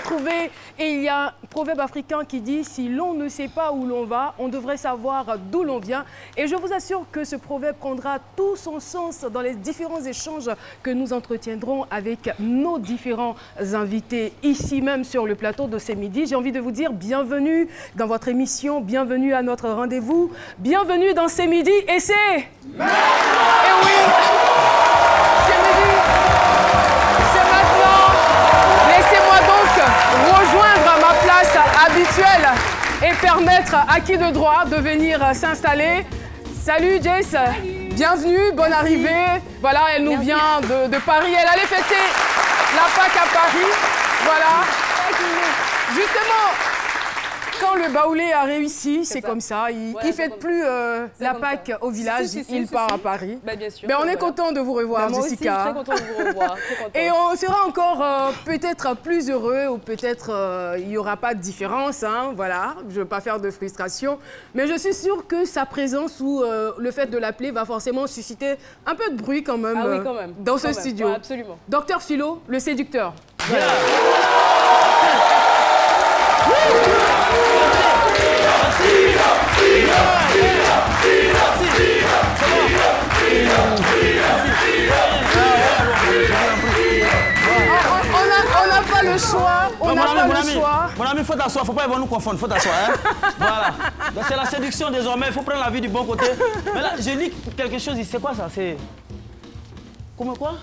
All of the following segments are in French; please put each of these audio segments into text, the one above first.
retrouver. Et il y a un proverbe africain qui dit « Si l'on ne sait pas où l'on va, on devrait savoir d'où l'on vient ». Et je vous assure que ce proverbe prendra tout son sens dans les différents échanges que nous entretiendrons avec nos différents invités ici même sur le plateau de ce midi. J'ai envie de vous dire bienvenue dans votre émission, bienvenue à notre rendez-vous, bienvenue dans ce midi et c'est... Et oui, c'est midi, c'est maintenant. Laissez-moi donc rejoindre ma place habituelle et permettre à qui de droit de venir s'installer. Salut Jess, bienvenue, bonne arrivée. Voilà, elle nous vient de Paris, elle allait fêter la Pâques à Paris. Voilà, justement. Quand le Baoulé a réussi, c'est comme ça. Il ne fête plus la Pâques au village, il part à Paris. Bah, bien sûr. Mais on est content de vous revoir, moi Jessica. Aussi, très content de vous revoir. Et on sera encore peut-être plus heureux ou peut-être il n'y aura pas de différence. Hein, voilà, je ne veux pas faire de frustration. Mais je suis sûre que sa présence ou le fait de l'appeler va forcément susciter un peu de bruit quand même, oui, quand même. dans ce studio. Ouais, absolument. Docteur Philo, le séducteur. Yeah. On n'a pas le choix. On n'a pas le choix. Mon ami, faut t'asseoir. Faut pas nous confondre. Faut t'asseoir. Hein? Voilà. C'est la séduction désormais. Il faut prendre la vie du bon côté. Mais là, je lis quelque chose. C'est quoi ça? C'est comment quoi?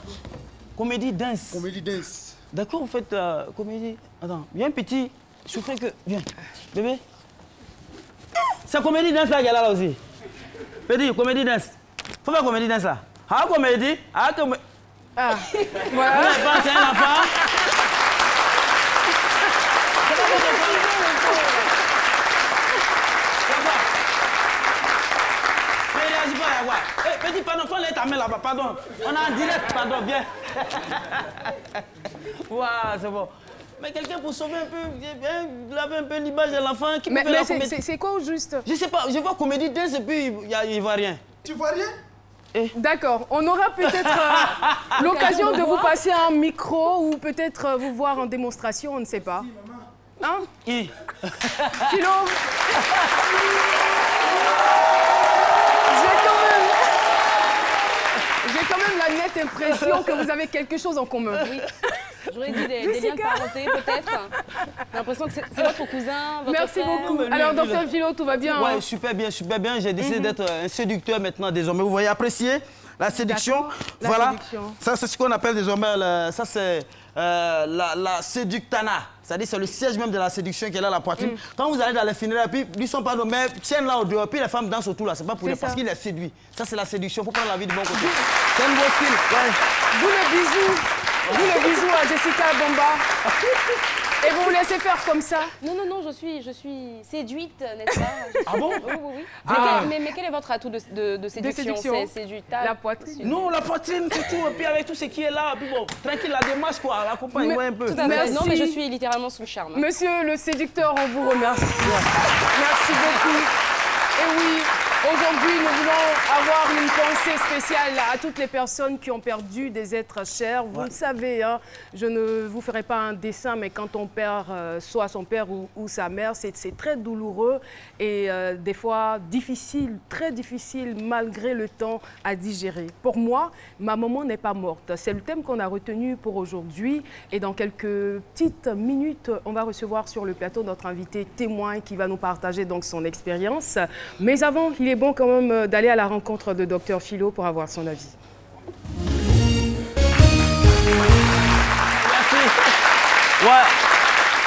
Comédie dance. Comédie dance. D'accord, vous faites comédie. Attends, viens petit. Je fais que. Viens. Bébé. C'est comédie dance là qu'il y a là aussi. Petit, comédie dance. Faut faire comédie dance là. Ah, comédie. Ah, comédie. Ah, voilà. C'est un enfant. Petit, pardon, faut aller ta main là-bas, pardon. On est en direct, pardon, viens. Waouh, c'est bon. Mais quelqu'un pour sauver un peu, laver un peu l'image de l'enfant qui peut faire la comédie. C'est quoi au juste? Je sais pas, je vois comédie dance et puis il voit rien. Tu vois rien? D'accord, on aura peut-être l'occasion de vous passer un micro ou peut-être vous voir en démonstration, on ne sait pas. Hein? Philo. J'ai quand même la nette impression que vous avez quelque chose en commun. Oui. J'aurais dit des liens de parenté, peut-être. J'ai l'impression que c'est votre cousin, votre Merci frère. beaucoup. Alors, docteur Philo, tout va bien? Ouais, super bien, super bien. J'ai décidé d'être un séducteur maintenant, désormais. Vous voyez, apprécier la séduction. Voilà. Ça, c'est ce qu'on appelle désormais, ça c'est la séductana. C'est-à-dire, c'est le siège même de la séduction qui est là, la poitrine. Quand vous allez dans les funérailles, puis lui sont pas nos mères, tiennent là au dehors, puis les femmes dansent autour là. C'est pas pour lui, parce qu'il est séduit. Ça, c'est la séduction. Faut prendre la vie du bon côté. C'est un beau style. Ouais. Vous le bisou. Vous le bisou à Jessica Bomba. Et vous vous laissez faire comme ça? Non, non, non, je suis séduite, n'est-ce pas? Ah bon? Oui, oui, oui. Ah. Mais quel est votre atout de séduction? C'est du talent. La poitrine. Non, la poitrine, c'est tout. Et puis avec tout ce qui est là, puis bon, tranquille, la démarche, quoi. L'accompagne un peu. Tout à fait. Merci. Non, mais je suis littéralement sous le charme. Monsieur le séducteur, on vous remercie. Merci beaucoup. Et oui, aujourd'hui, nous voulons avoir une pensée spéciale à toutes les personnes qui ont perdu des êtres chers. Vous le savez, hein, je ne vous ferai pas un dessin, mais quand on perd soit son père ou sa mère, c'est très douloureux et des fois difficile, très difficile, malgré le temps à digérer. Pour moi, ma maman n'est pas morte. C'est le thème qu'on a retenu pour aujourd'hui. Et dans quelques petites minutes, on va recevoir sur le plateau notre invité témoin qui va nous partager donc son expérience. Mais avant, il est bon quand même d'aller à la rencontre de Dr Philo pour avoir son avis. Merci. Ouais.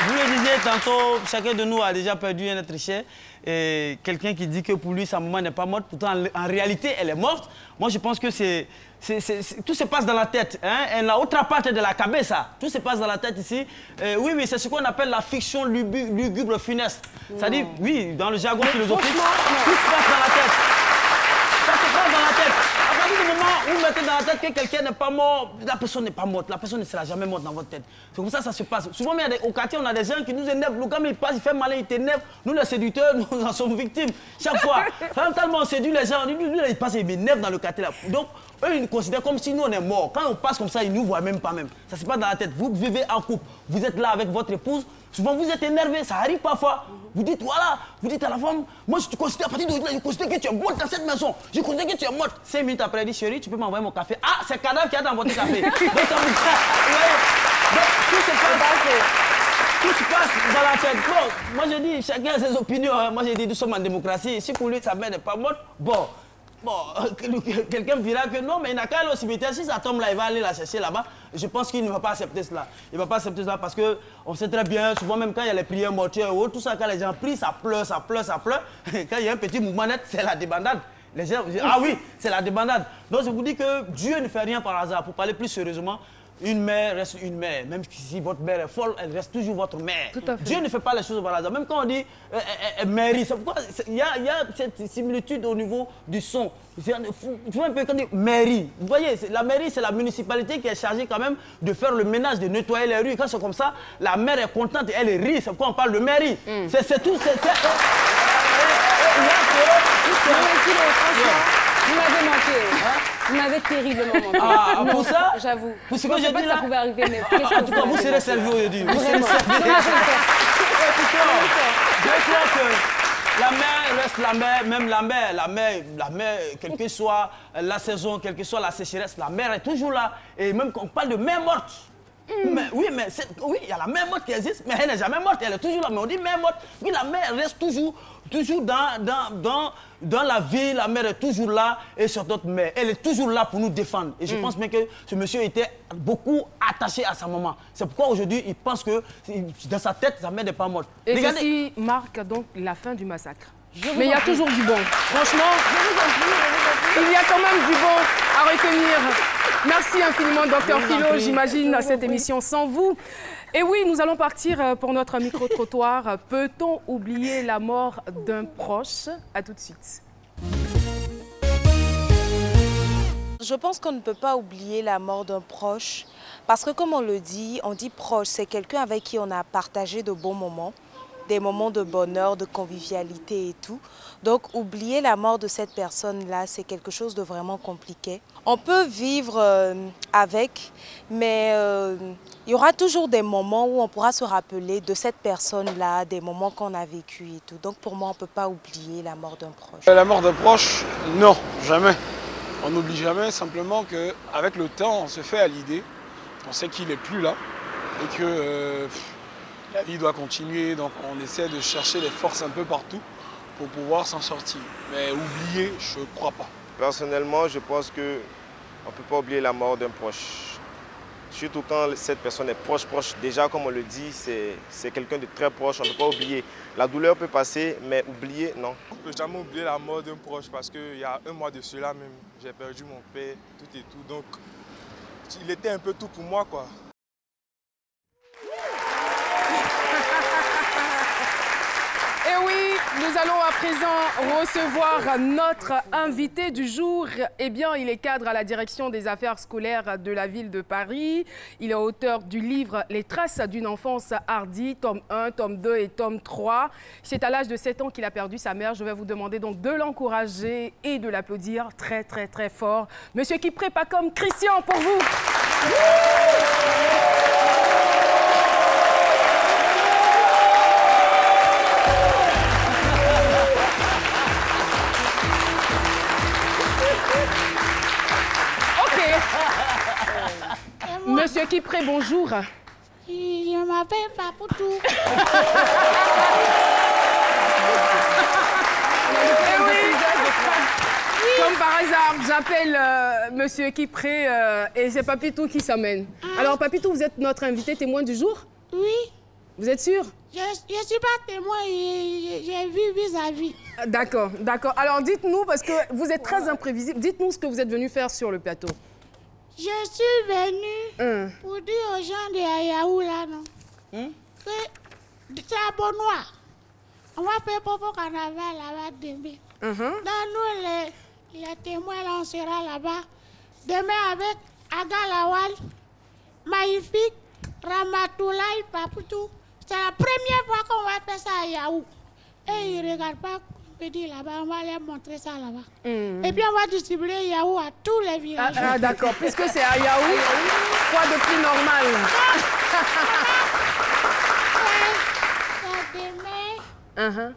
Vous le disiez tantôt, chacun de nous a déjà perdu un être cher. Et quelqu'un qui dit que pour lui, sa maman n'est pas morte, pourtant en réalité, elle est morte. Moi, je pense que tout se passe dans la tête. Hein? Et la autre partie de la cabeza, tout se passe dans la tête ici. Oui, oui, c'est ce qu'on appelle la fiction lugubre funeste. C'est-à-dire, oui, dans le jargon philosophique, tout se passe dans la tête. Ça se passe dans la tête. partir du moment où vous mettez dans la tête que quelqu'un n'est pas mort, la personne n'est pas morte. La personne ne sera jamais morte dans votre tête. C'est comme ça que ça se passe. Souvent, au quartier, on a des gens qui nous énervent. Le gars, il passe, il fait malin, il t'énerve. Nous, les séducteurs, nous en sommes victimes. Chaque fois. Tellement on séduit les gens. Lui, il passe, il m'énerve dans le quartier. Là. Donc, eux, ils nous considèrent comme si nous, on est morts. Quand on passe comme ça, ils ne nous voient même pas même. Ça se passe dans la tête. Vous vivez en couple. Vous êtes là avec votre épouse. Souvent, vous êtes énervé. Ça arrive parfois. Vous dites, voilà. Vous dites à la femme, moi, je te considère à partir de là, je considère que tu es morte dans cette maison. Je considère que tu es morte. 5 minutes après, elle dit, chérie, tu peux m'envoyer mon café. Ah, c'est le cadavre qui a dans votre café. Donc, ça vous donc, tout se passe dans la tête. Bon, moi, je dis, chacun a ses opinions. Hein. Moi, je dis, nous sommes en démocratie. Si pour lui, sa mère n'est pas morte, bon, quelqu'un me dira que non, mais il n'a qu'à aller au cimetière. Si ça tombe là, il va aller la chercher là-bas. Je pense qu'il ne va pas accepter cela. Il ne va pas accepter cela parce qu'on sait très bien, souvent même quand il y a les prières mortuaires ou tout ça, quand les gens prient, ça pleure, ça pleure, ça pleure. Quand il y a un petit mouvement net, c'est la débandade. Les gens disent, ah oui, c'est la débandade. Donc je vous dis que Dieu ne fait rien par hasard. Pour parler plus sérieusement, une mère reste une mère. Même si votre mère est folle, elle reste toujours votre mère. Tout à fait. Dieu ne fait pas les choses par hasard. Même quand on dit mairie, c'est pourquoi il y a cette similitude au niveau du son. Tu vois un peu quand on dit mairie. Vous voyez, la mairie, c'est la municipalité qui est chargée quand même de faire le ménage, de nettoyer les rues. Et quand c'est comme ça, la mère est contente et elle rit. C'est pourquoi on parle de mairie. C'est tout. Vous m'avez manqué. Vous m'avez terriblement manqué. Ah, pour ça, j'avoue. Pour ce Je que j'ai pensais pas dit que ça là. pouvait arriver, mais En tout cas, vous serez servi aujourd'hui. Vous serez servi. Je crois que la mère reste la mère, même la mère, quelle que soit la saison, quelle que soit la sécheresse, la mère est toujours là. Et même quand on parle de mère morte, mais, oui, il y a la mère morte qui existe, mais elle n'est jamais morte, elle est toujours là. Mais on dit mère morte, oui, la mère reste toujours dans la vie, la mère est toujours là et sur notre mère. Elle est toujours là pour nous défendre. Et je pense bien que ce monsieur était beaucoup attaché à sa maman. C'est pourquoi aujourd'hui, il pense que dans sa tête, sa mère n'est pas morte. Et regardez, ceci marque donc la fin du massacre. Mais il y a toujours du bon. Franchement, il y a quand même du bon à retenir. Merci infiniment, Dr Philo. J'imagine cette émission sans vous. Et oui, nous allons partir pour notre micro-trottoir. Peut-on oublier la mort d'un proche? À tout de suite. Je pense qu'on ne peut pas oublier la mort d'un proche parce que comme on dit proche, c'est quelqu'un avec qui on a partagé de bons moments, des moments de bonheur, de convivialité et tout. Donc oublier la mort de cette personne-là, c'est quelque chose de vraiment compliqué. On peut vivre avec, mais il y aura toujours des moments où on pourra se rappeler de cette personne-là, des moments qu'on a vécu et tout. Donc pour moi, on ne peut pas oublier la mort d'un proche. La mort d'un proche, non, jamais. On n'oublie jamais, simplement qu'avec le temps, on se fait à l'idée. On sait qu'il n'est plus là et que la vie doit continuer. Donc on essaie de chercher les forces un peu partout pour pouvoir s'en sortir. Mais oublier, je ne crois pas. Personnellement, je pense qu'on ne peut pas oublier la mort d'un proche. Surtout quand cette personne est proche. Déjà, comme on le dit, c'est quelqu'un de très proche. On ne peut pas oublier. La douleur peut passer, mais oublier, non. On ne peut jamais oublier la mort d'un proche parce qu'il y a un mois de cela même, j'ai perdu mon père, tout et tout. Donc, il était un peu tout pour moi, quoi. Et oui, nous allons à présent recevoir notre invité du jour. Eh bien, il est cadre à la direction des affaires scolaires de la ville de Paris. Il est auteur du livre « Les traces d'une enfance hardie », tome 1, tome 2 et tome 3. C'est à l'âge de 7 ans qu'il a perdu sa mère. Je vais vous demander donc de l'encourager et de l'applaudir très, très, très fort. Monsieur Kipré Pacom Christian, pour vous. Monsieur Kipré, bonjour. Je m'appelle Papoutou. Comme par hasard, j'appelle Monsieur Kipré et c'est Papitou qui s'amène. Alors Papitou, vous êtes notre invité témoin du jour? Oui. Vous êtes sûr? Je ne suis pas témoin, j'ai vu vis-à-vis. D'accord, d'accord. Alors dites-nous, parce que vous êtes très imprévisible, dites-nous ce que vous êtes venu faire sur le plateau. Je suis venue pour dire aux gens de Ayaou là, non, que c'est à Bonois. On va faire Popo Carnaval là-bas demain. Dans nous, Les témoins, là, on sera là-bas. Demain avec Aga Lawal, Magnifique, Ramatoulaye, Papoutou. C'est la première fois qu'on va faire ça à Yahoo. Et ils ne regardent pas, on me dit là-bas, on va leur montrer ça là-bas. Et puis on va distribuer Yahoo à tous les villages. Ah d'accord, puisque c'est à Yahoo, quoi de plus normal? C'est demain.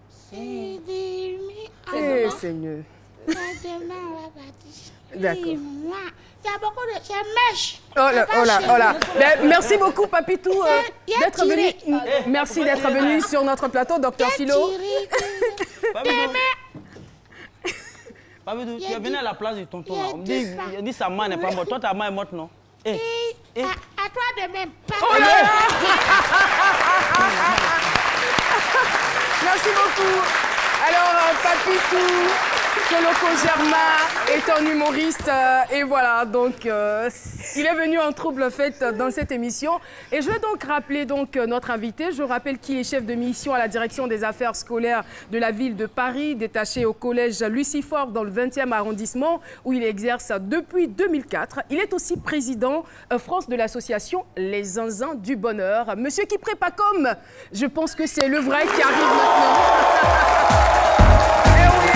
C'est demain. Seigneur. C'est demain, on va partir. D'accord. Il y a beaucoup de... C'est mèche. Oh là. Ben, merci beaucoup, Papitou, d'être venu. Merci d'être venu sur notre plateau, Dr Philo. Papitou, tu es venu à la place du tonton. On dit sa main n'est pas morte. Toi, ta main est morte, non? À toi de même. Oh là là. Merci beaucoup. Alors, Papitou Koloko Germa est un humoriste et voilà, donc il est venu en trouble fait dans cette émission. Et je vais donc rappeler notre invité. Je rappelle qu'il est chef de mission à la direction des affaires scolaires de la ville de Paris, détaché au collège Lucifort dans le 20e arrondissement où il exerce depuis 2004. Il est aussi président France de l'association Les Zinzins du Bonheur. Monsieur Kipré Pacom, je pense que c'est le vrai qui arrive maintenant. Eh oui.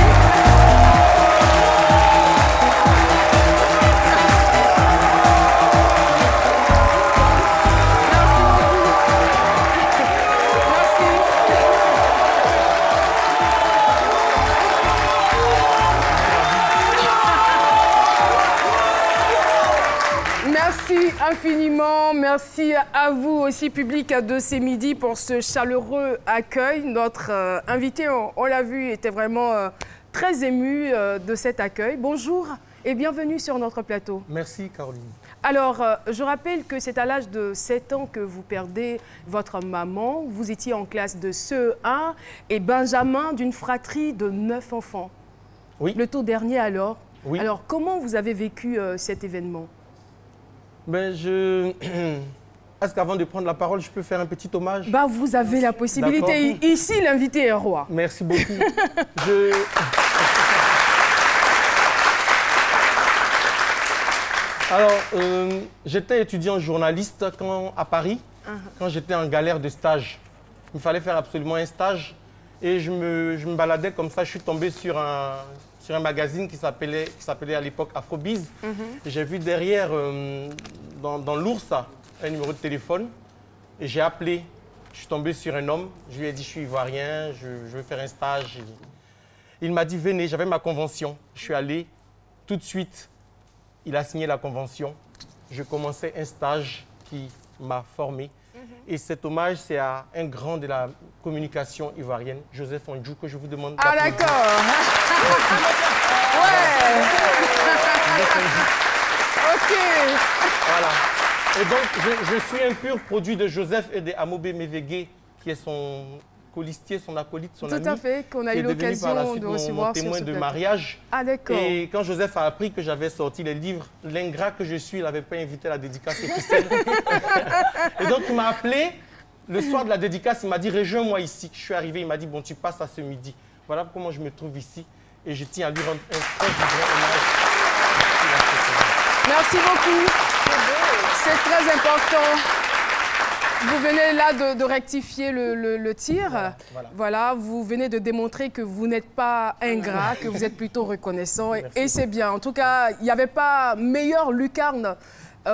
Merci infiniment, merci à vous aussi, public de ces midis, pour ce chaleureux accueil. Notre invité, on l'a vu, était vraiment très ému de cet accueil. Bonjour et bienvenue sur notre plateau. Merci Caroline. Alors, je rappelle que c'est à l'âge de 7 ans que vous perdez votre maman. Vous étiez en classe de CE1 et Benjamin d'une fratrie de 9 enfants. Oui. Le tout dernier alors. Oui. Alors, comment vous avez vécu cet événement? Ben, Est-ce qu'avant de prendre la parole, je peux faire un petit hommage? Bah, vous avez la possibilité. Ici, l'invité est roi. Merci beaucoup. Alors, j'étais étudiant journaliste à Paris, quand j'étais en galère de stage. Il me fallait faire absolument un stage. Et je me baladais comme ça, je suis tombé sur un magazine qui s'appelait à l'époque Afrobiz. J'ai vu derrière, dans l'ours, un numéro de téléphone. Et j'ai appelé. Je suis tombé sur un homme. Je lui ai dit, je suis ivoirien, je veux faire un stage. Il m'a dit, venez, j'avais ma convention. Je suis allé. Tout de suite, il a signé la convention. Je commençais un stage qui m'a formé. Et cet hommage, c'est à un grand de la communication ivoirienne, Joseph Ondjou, que je vous demande d'applaudir. Ah d'accord. Ouais. Ok. Voilà. Et donc, je suis un pur produit de Joseph et de Amobé Mévégué, qui est son colistier, son acolyte, son ami. Tout à fait, qu'on a eu l'occasion de recevoir mon témoin de plateau. mariage. Ah d'accord. Et quand Joseph a appris que j'avais sorti les livres, l'ingrat que je suis, il n'avait pas invité à la dédicace officielle. Et donc il m'a appelé le soir de la dédicace, il m'a dit, rejoins-moi ici. Je suis arrivé, il m'a dit, bon, tu passes à ce midi. Voilà comment je me trouve ici. Et je tiens à lui rendre un très grand hommage. Merci beaucoup. C'est très important. Vous venez là de rectifier le tir. Voilà, vous venez de démontrer que vous n'êtes pas ingrat, que vous êtes plutôt reconnaissant. Et c'est bien. En tout cas, il n'y avait pas meilleure lucarne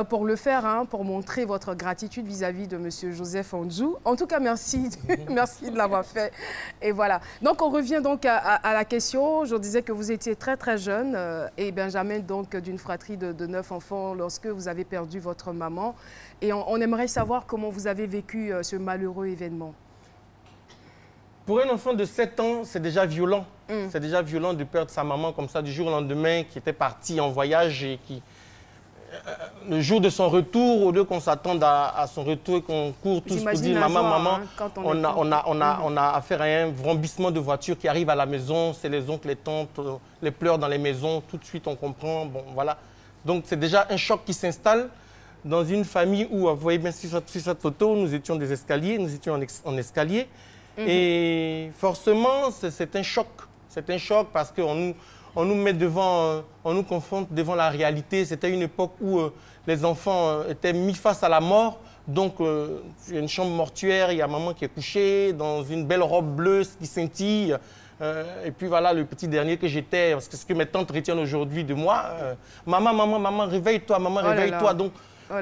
pour le faire, hein, pour montrer votre gratitude vis-à-vis de M. Joseph Ondjou. En tout cas, merci, merci de l'avoir fait. Et voilà. Donc, on revient donc à la question. Je disais que vous étiez très, très jeune et Benjamin, donc, d'une fratrie de 9 enfants lorsque vous avez perdu votre maman. Et on aimerait savoir comment vous avez vécu ce malheureux événement. Pour un enfant de 7 ans, c'est déjà violent. C'est déjà violent de perdre sa maman comme ça du jour au lendemain, qui était partie en voyage et qui... le jour de son retour, au lieu qu'on s'attende à son retour et qu'on court tous pour dire « Maman, maman hein, », on a affaire à un vrombissement de voiture qui arrive à la maison, c'est les oncles, les tantes, les pleurs dans les maisons, tout de suite on comprend, bon voilà. Donc c'est déjà un choc qui s'installe dans une famille où, vous voyez bien sur cette photo, nous étions des escaliers, nous étions en escalier. Et forcément, c'est un choc. C'est un choc parce qu'on on nous met devant, on nous confronte devant la réalité. C'était une époque où les enfants étaient mis face à la mort. Donc, il y a une chambre mortuaire, il y a maman qui est couchée dans une belle robe bleue qui scintille. Et puis voilà, le petit dernier que j'étais, parce que ce que mes tantes retiennent aujourd'hui de moi, maman, réveille-toi, maman, réveille-toi. Donc,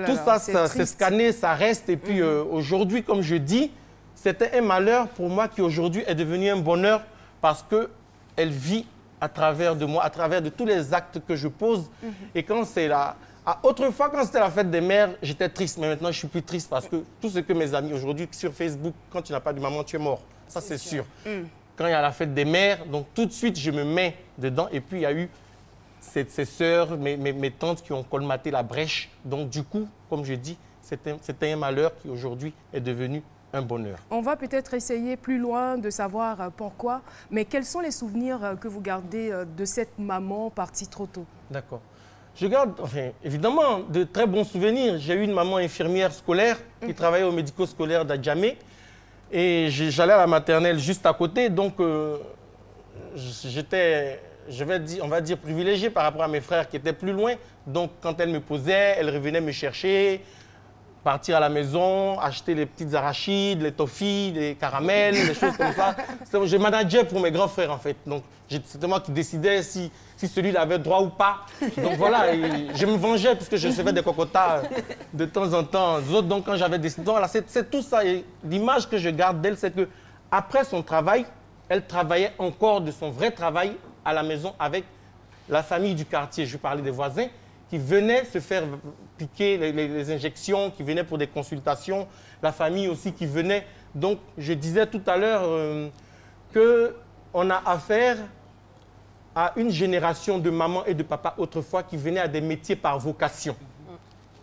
tout ça, c'est scanné, ça reste. Et puis aujourd'hui, comme je dis, c'était un malheur pour moi qui aujourd'hui est devenu un bonheur parce qu'elle vit à travers de moi, à travers de tous les actes que je pose. Et quand c'est là... autrefois, quand c'était la fête des mères, j'étais triste, mais maintenant je suis plus triste parce que tout ce que mes amis aujourd'hui sur Facebook, quand tu n'as pas de maman, tu es mort. Ça, c'est sûr. Quand il y a la fête des mères, donc tout de suite, je me mets dedans. Et puis, il y a eu ces sœurs, mes tantes qui ont colmaté la brèche. Donc, du coup, comme je dis, c'était un malheur qui aujourd'hui est devenu un bonheur. On va peut-être essayer plus loin de savoir pourquoi, mais quels sont les souvenirs que vous gardez de cette maman partie trop tôt? D'accord. Je garde, enfin, évidemment, de très bons souvenirs. J'ai eu une maman infirmière scolaire qui travaillait au médico-scolaire d'Adjamé. Et j'allais à la maternelle juste à côté. Donc, j'étais, on va dire, privilégié par rapport à mes frères qui étaient plus loin. Donc, quand elle me posait, elle revenait me chercher, partir à la maison, acheter les petites arachides, les toffees, les caramels, des choses comme ça. Je manageais pour mes grands frères, en fait. Donc, c'était moi qui décidais si celui-là avait droit ou pas. Donc voilà, je me vengeais puisque je recevais des cocotas de temps en temps. Donc quand j'avais décidé, voilà, c'est tout ça. Et l'image que je garde d'elle, c'est qu'après son travail, elle travaillait encore de son vrai travail à la maison avec la famille du quartier. Je parlais des voisins qui venaient se faire piquer les injections, qui venaient pour des consultations. La famille aussi qui venait. Donc je disais tout à l'heure qu'on a affaire à une génération de mamans et de papas autrefois qui venaient à des métiers par vocation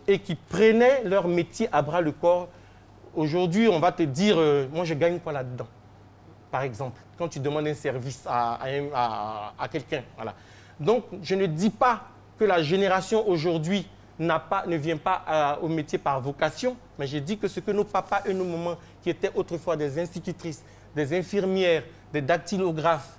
et qui prenaient leur métier à bras le corps. Aujourd'hui, on va te dire, moi je gagne quoi là-dedans, par exemple, quand tu demandes un service à quelqu'un. Voilà. Donc, je ne dis pas que la génération aujourd'hui ne vient pas au métier par vocation, mais je dis que ce que nos papas et nos mamans, qui étaient autrefois des institutrices, des infirmières, des dactylographes,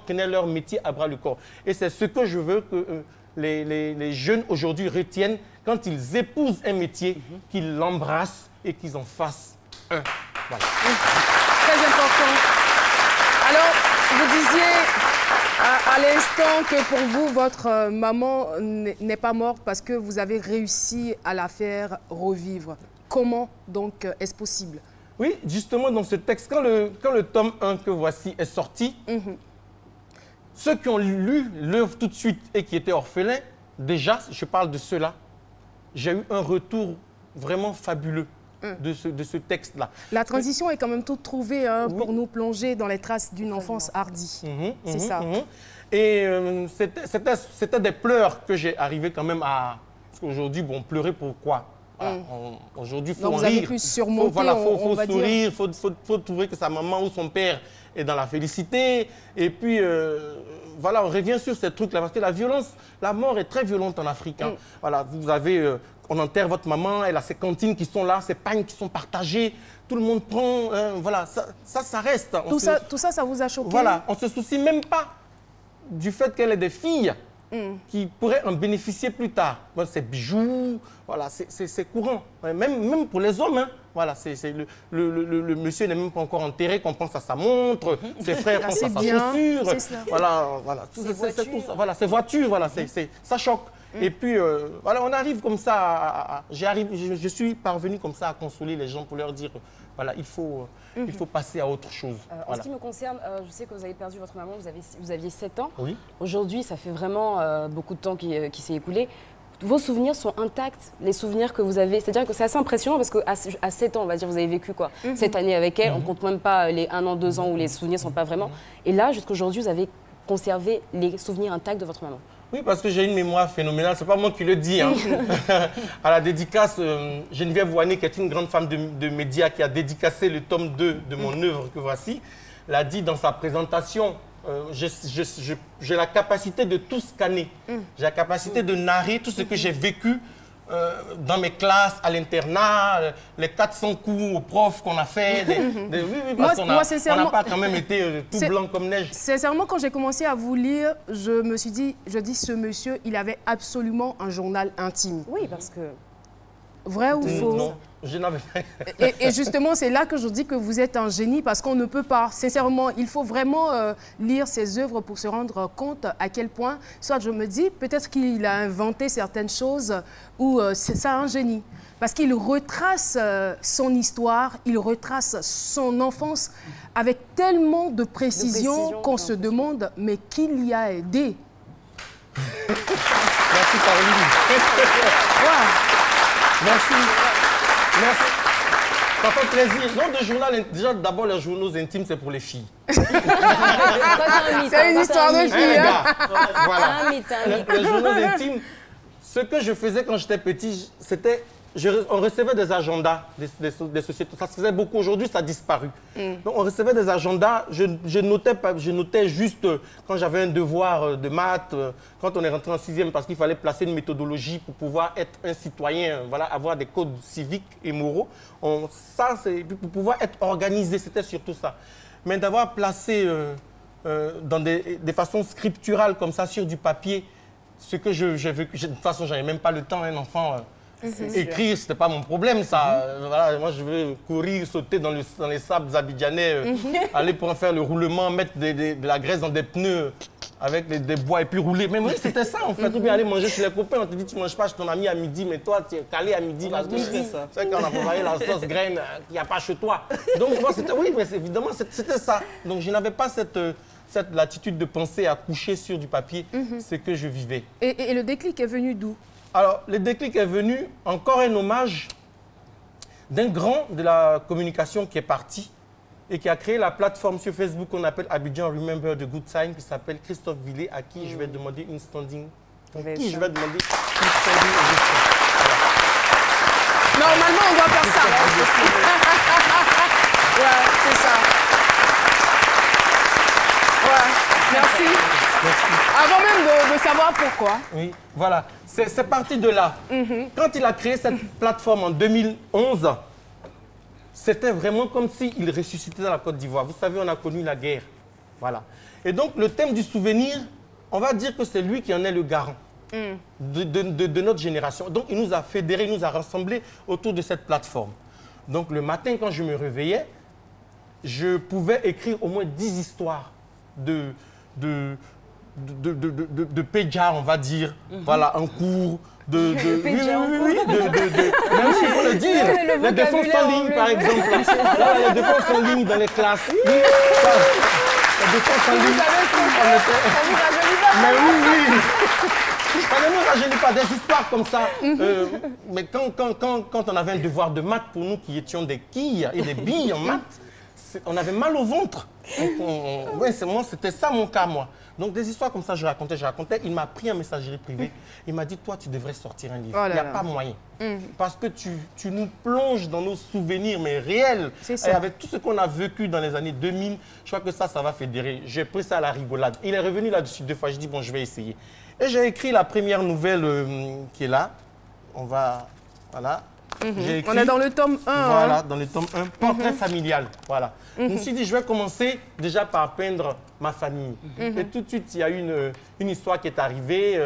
prenaient leur métier à bras le corps. Et c'est ce que je veux que les jeunes aujourd'hui retiennent quand ils épousent un métier, qu'ils l'embrassent et qu'ils en fassent un. Voilà. Très important. Alors, vous disiez à l'instant que pour vous, votre maman n'est pas morte parce que vous avez réussi à la faire revivre. Comment donc est-ce possible? Oui, justement, dans ce texte, quand le tome 1 que voici est sorti, ceux qui ont lu l'œuvre tout de suite et qui étaient orphelins, déjà, je parle de ceux-là, j'ai eu un retour vraiment fabuleux de ce texte-là. La transition est quand même toute trouvée pour nous plonger dans les traces d'une enfance hardie. C'est ça. Et c'était des pleurs que j'ai arrivé quand même à... Parce qu'aujourd'hui, bon, pleurer pourquoi? Aujourd'hui, il faut rire, il faut sourire, il faut trouver que sa maman ou son père est dans la félicité. Et puis, voilà, on revient sur ces trucs-là, parce que la violence, la mort est très violente en Afrique. Hein. Voilà, vous avez, on enterre votre maman, elle a ses cantines qui sont là, ses pagnes qui sont partagées, tout le monde prend, voilà, ça reste. Tout ça, ça vous a choqué? Voilà, on ne se soucie même pas du fait qu'elle ait des filles qui pourraient en bénéficier plus tard. Bon, ces bijoux, voilà, c'est courant. Même pour les hommes, hein. Voilà, le monsieur n'est même pas encore enterré, qu'on pense à sa montre, ses frères pensent à sa chaussure. Voilà, voilà, ces voitures, voilà, ça choque. Et puis, voilà, on arrive comme ça, je suis parvenu comme ça à consoler les gens pour leur dire, voilà, il faut passer à autre chose. En ce qui me concerne, je sais que vous avez perdu votre maman, vous aviez 7 ans. Oui. Aujourd'hui, ça fait vraiment beaucoup de temps qui s'est écoulé. Vos souvenirs sont intacts, les souvenirs que vous avez. C'est-à-dire que c'est assez impressionnant parce qu'à 7 ans, on va dire, vous avez vécu quoi, cette année avec elle. On ne compte même pas les 1 an, 2 ans où les souvenirs ne sont pas vraiment. Et là, jusqu'à aujourd'hui, vous avez conservé les souvenirs intacts de votre maman. Oui, parce que j'ai une mémoire phénoménale. Ce n'est pas moi qui le dis. Hein. À la dédicace, Geneviève Ouané, qui est une grande femme de médias, qui a dédicacé le tome 2 de mon œuvre que voici, l'a dit dans sa présentation. J'ai la capacité de tout scanner. J'ai la capacité de narrer tout ce que j'ai vécu dans mes classes, à l'internat, les 400 coups aux profs qu'on a fait. Oui, parce qu'on n'a pas quand même été tout blanc comme neige. Sincèrement, quand j'ai commencé à vous lire, je me suis dit, ce monsieur, il avait absolument un journal intime. Oui, parce que... Vrai ou faux? Non, je n'avais pas. Et justement, c'est là que je dis que vous êtes un génie parce qu'on ne peut pas. Sincèrement, il faut vraiment lire ses œuvres pour se rendre compte à quel point, soit je me dis, peut-être qu'il a inventé certaines choses ou c'est ça un génie. Parce qu'il retrace son histoire, il retrace son enfance avec tellement de précision qu'on se demande, mais qui l'y a aidé? Merci, Caroline. Merci. Merci. Ça fait plaisir. Non, de journal, déjà d'abord les journaux intimes, c'est pour les filles. C'est une histoire de filles. Voilà. Les journaux intimes, ce que je faisais quand j'étais petit, c'était... on recevait des agendas des sociétés. Ça se faisait beaucoup. Aujourd'hui, ça a disparu. Donc, on recevait des agendas. Je notais juste quand j'avais un devoir de maths, quand on est rentré en 6e, parce qu'il fallait placer une méthodologie pour pouvoir être un citoyen, voilà, avoir des codes civiques et moraux. Ça, c'est pour pouvoir être organisé, c'était surtout ça. Mais d'avoir placé dans des façons scripturales comme ça sur du papier, ce que j'ai vécu, de toute façon, j'avais même pas le temps, un enfant... Écrire, c'était pas mon problème, ça. Voilà, moi, je veux courir, sauter dans les sables abidjanais, aller pour en faire le roulement, mettre de la graisse dans des pneus avec des bois et puis rouler. Mais oui, c'était ça, en fait. Ou bien aller manger chez les copains, on te dit, tu manges pas chez ton ami à midi, mais toi, tu es calé à midi. Parce que c'est ça. C'est quand on a préparé la sauce graine qu'il n'y a pas chez toi. Donc, moi, c'était, oui, mais évidemment, c'était ça. Donc, je n'avais pas cette latitude de penser à coucher sur du papier, ce que je vivais. Et le déclic est venu d'où? Alors, le déclic est venu, encore un hommage d'un grand de la communication qui est parti et qui a créé la plateforme sur Facebook qu'on appelle Abidjan Remember the Good Time, qui s'appelle Christophe Villet, à qui je vais demander une standing. Normalement, on doit faire ça. Ouais, c'est ça. Ouais, merci. Avant même de savoir pourquoi. Oui, voilà. C'est parti de là. Quand il a créé cette plateforme en 2011, c'était vraiment comme s'il ressuscitait dans la Côte d'Ivoire. Vous savez, on a connu la guerre. Voilà. Et donc, le thème du souvenir, on va dire que c'est lui qui en est le garant de notre génération. Donc, il nous a fédérés, il nous a rassemblés autour de cette plateforme. Donc, le matin, quand je me réveillais, je pouvais écrire au moins 10 histoires de pédia, on va dire, voilà, en cours, même s'il faut le dire, les défenses en ligne, par exemple, les défenses en ligne dans les classes, les défenses en ligne, mais oui, ça ne nous rajeunit pas, des histoires comme ça, mais quand on avait un devoir de maths, pour nous qui étions des quilles et des billes en maths, on avait mal au ventre. Ouais, c'était ça mon cas, moi. Donc, des histoires comme ça, je racontais. Il m'a pris en messagerie privée. Il m'a dit, toi, tu devrais sortir un livre. Il n'y a pas moyen. Parce que tu nous plonges dans nos souvenirs, mais réels. Et avec tout ce qu'on a vécu dans les années 2000, je crois que ça va fédérer. J'ai pris ça à la rigolade. Il est revenu là-dessus 2 fois. Je dis, bon, je vais essayer. Et j'ai écrit la première nouvelle qui est là. On va... Voilà. Écrit, on est dans le tome 1. Voilà, dans le tome 1, portrait familial. Voilà. Je me suis dit, je vais commencer déjà par peindre ma famille. Et tout de suite, il y a une histoire qui est arrivée.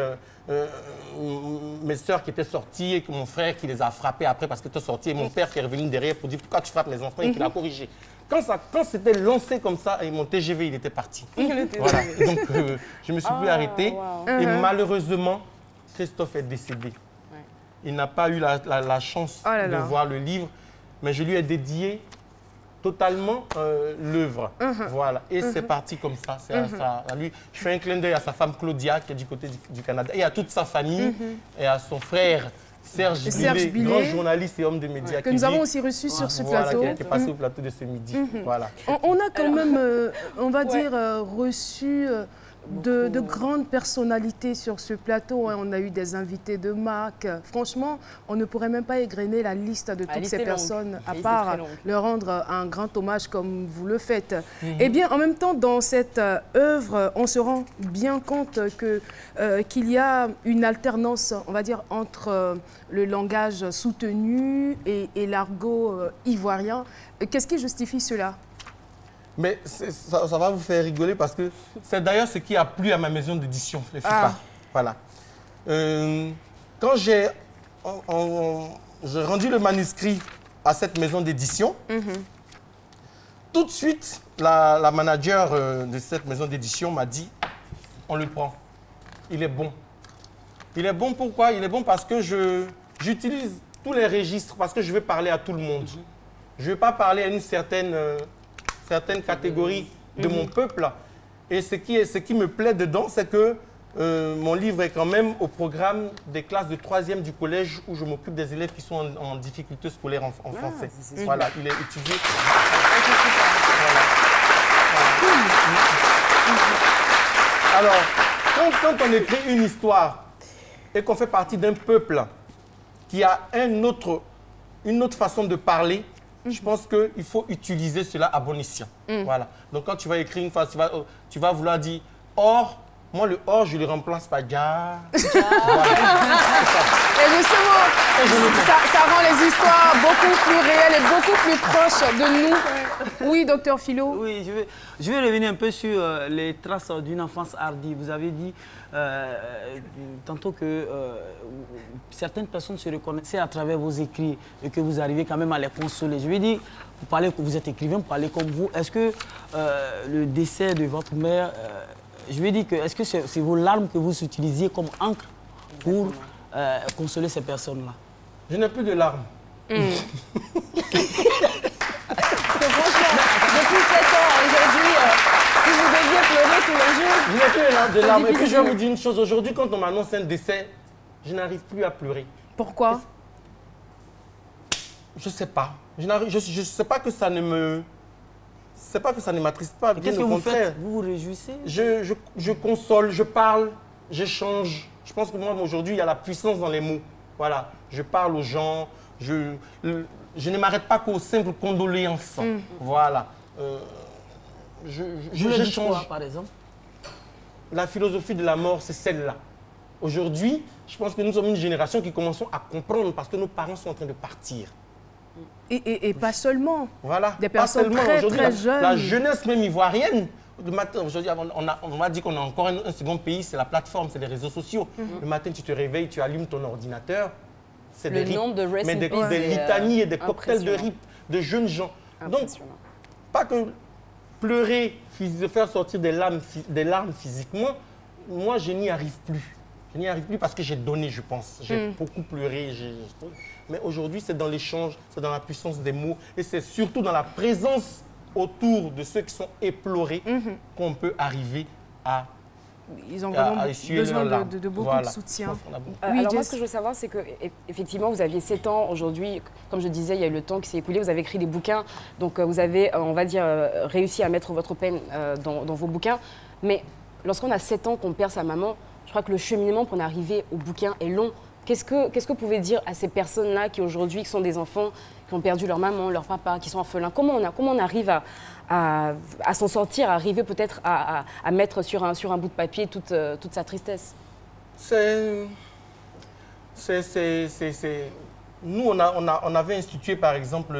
Mes sœurs qui étaient sorties et que mon frère qui les a frappées après parce qu'elles étaient sorties. Et mon père qui est revenu derrière pour dire pourquoi tu frappes mes enfants et qui l'a corrigé. Quand c'était lancé comme ça, et mon TGV, il était parti. Voilà. Donc, je ne me suis plus arrêté. Et malheureusement, Christophe est décédé. Il n'a pas eu la chance de voir le livre, mais je lui ai dédié totalement l'œuvre. Voilà. Et c'est parti comme ça. À lui. Je fais un clin d'œil à sa femme Claudia, qui est du côté du Canada, et à toute sa famille, et à son frère Serge Billet, grand journaliste et homme de médias. Que nous avons aussi reçu sur ce plateau. Qui est passé au plateau de ce midi. Voilà. On a quand même, on va dire, reçu de grandes personnalités sur ce plateau. On a eu des invités de marque. Franchement, on ne pourrait même pas égrener la liste de toutes ces personnes, à part leur rendre un grand hommage comme vous le faites. Eh bien, en même temps, dans cette œuvre, on se rend bien compte qu'il y a une alternance, on va dire, entre le langage soutenu et l'argot ivoirien. Qu'est-ce qui justifie cela? Mais ça va vous faire rigoler parce que c'est d'ailleurs ce qui a plu à ma maison d'édition, les FIPA. Voilà. Quand j'ai rendu le manuscrit à cette maison d'édition, tout de suite, la manager de cette maison d'édition m'a dit, on le prend, il est bon. Il est bon pourquoi? Il est bon parce que j'utilise tous les registres, parce que je veux parler à tout le monde. Je ne veux pas parler à une certaine catégorie de mon peuple. Et ce qui me plaît dedans, c'est que mon livre est quand même au programme des classes de 3e du collège où je m'occupe des élèves qui sont en difficulté scolaire en français. Voilà, il est étudié. Alors, quand on écrit une histoire et qu'on fait partie d'un peuple qui a une autre façon de parler, je pense qu'il faut utiliser cela à bon escient. Voilà. Donc, quand tu vas écrire une phrase, tu vas vouloir dire « or ». Moi, le « or », je le remplace par « ja ». Et justement, ça rend les histoires beaucoup plus réelles et beaucoup plus proches de nous. Oui, docteur Philo. Oui, je vais revenir un peu sur les traces d'une enfance hardie. Vous avez dit tantôt que certaines personnes se reconnaissaient à travers vos écrits et que vous arrivez quand même à les consoler. Je vais dire, vous parlez que vous êtes écrivain, vous parlez comme vous. Est-ce que le décès de votre mère, je vais dire que est-ce que c'est vos larmes que vous utilisiez comme encre pour consoler ces personnes-là? Je n'ai plus de larmes. Depuis 7 ans, aujourd'hui, si vous deviez pleurer tous les jours... Je n'ai plus de larmes. Et puis je vais vous dire une chose. Aujourd'hui, quand on m'annonce un décès, je n'arrive plus à pleurer. Pourquoi? Je ne sais pas. Je ne sais pas que ça ne me... C'est pas que ça ne m'attriste pas. Qu'est-ce que vous faites? Vous vous réjouissez? Je console, je parle, j'échange. Je pense que moi, aujourd'hui, il y a la puissance dans les mots. Voilà. Je parle aux gens. Je ne m'arrête pas qu'aux simples condoléances. Voilà. Je change. Par exemple? La philosophie de la mort, c'est celle-là. Aujourd'hui, je pense que nous sommes une génération qui commençons à comprendre parce que nos parents sont en train de partir. Et pas seulement. Voilà. Des personnes très jeunes. La jeunesse même ivoirienne. Aujourd'hui, on m'a dit qu'on a encore un second pays, c'est la plateforme, c'est les réseaux sociaux. Le matin, tu te réveilles, tu allumes ton ordinateur. C'est le nombre de rest in peace, des litanies et des cocktails de rip de jeunes gens. Donc, pas que pleurer, faire sortir des larmes physiquement, moi, je n'y arrive plus. Je n'y arrive plus parce que j'ai donné, je pense. J'ai beaucoup pleuré. Mais aujourd'hui, c'est dans l'échange, c'est dans la puissance des mots et c'est surtout dans la présence autour de ceux qui sont éplorés qu'on peut arriver à... Ils ont vraiment besoin de beaucoup de soutien. Alors moi, ce que je veux savoir, c'est qu'effectivement, vous aviez 7 ans. Aujourd'hui, comme je disais, il y a eu le temps qui s'est écoulé. Vous avez écrit des bouquins. Donc, vous avez, on va dire, réussi à mettre votre peine dans vos bouquins. Mais lorsqu'on a 7 ans, qu'on perd sa maman, je crois que le cheminement pour en arriver au bouquin est long. Qu'est-ce que vous pouvez dire à ces personnes-là qui aujourd'hui sont des enfants, qui ont perdu leur maman, leur papa, qui sont orphelins? Comment on arrive à s'en sortir, à arriver peut-être à mettre sur un bout de papier toute sa tristesse? Nous, on avait institué par exemple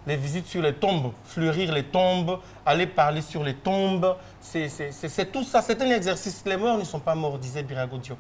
les visites sur les tombes, fleurir les tombes, aller parler sur les tombes. C'est tout ça, c'est un exercice. Les morts ne sont pas morts, disait Birago Diop.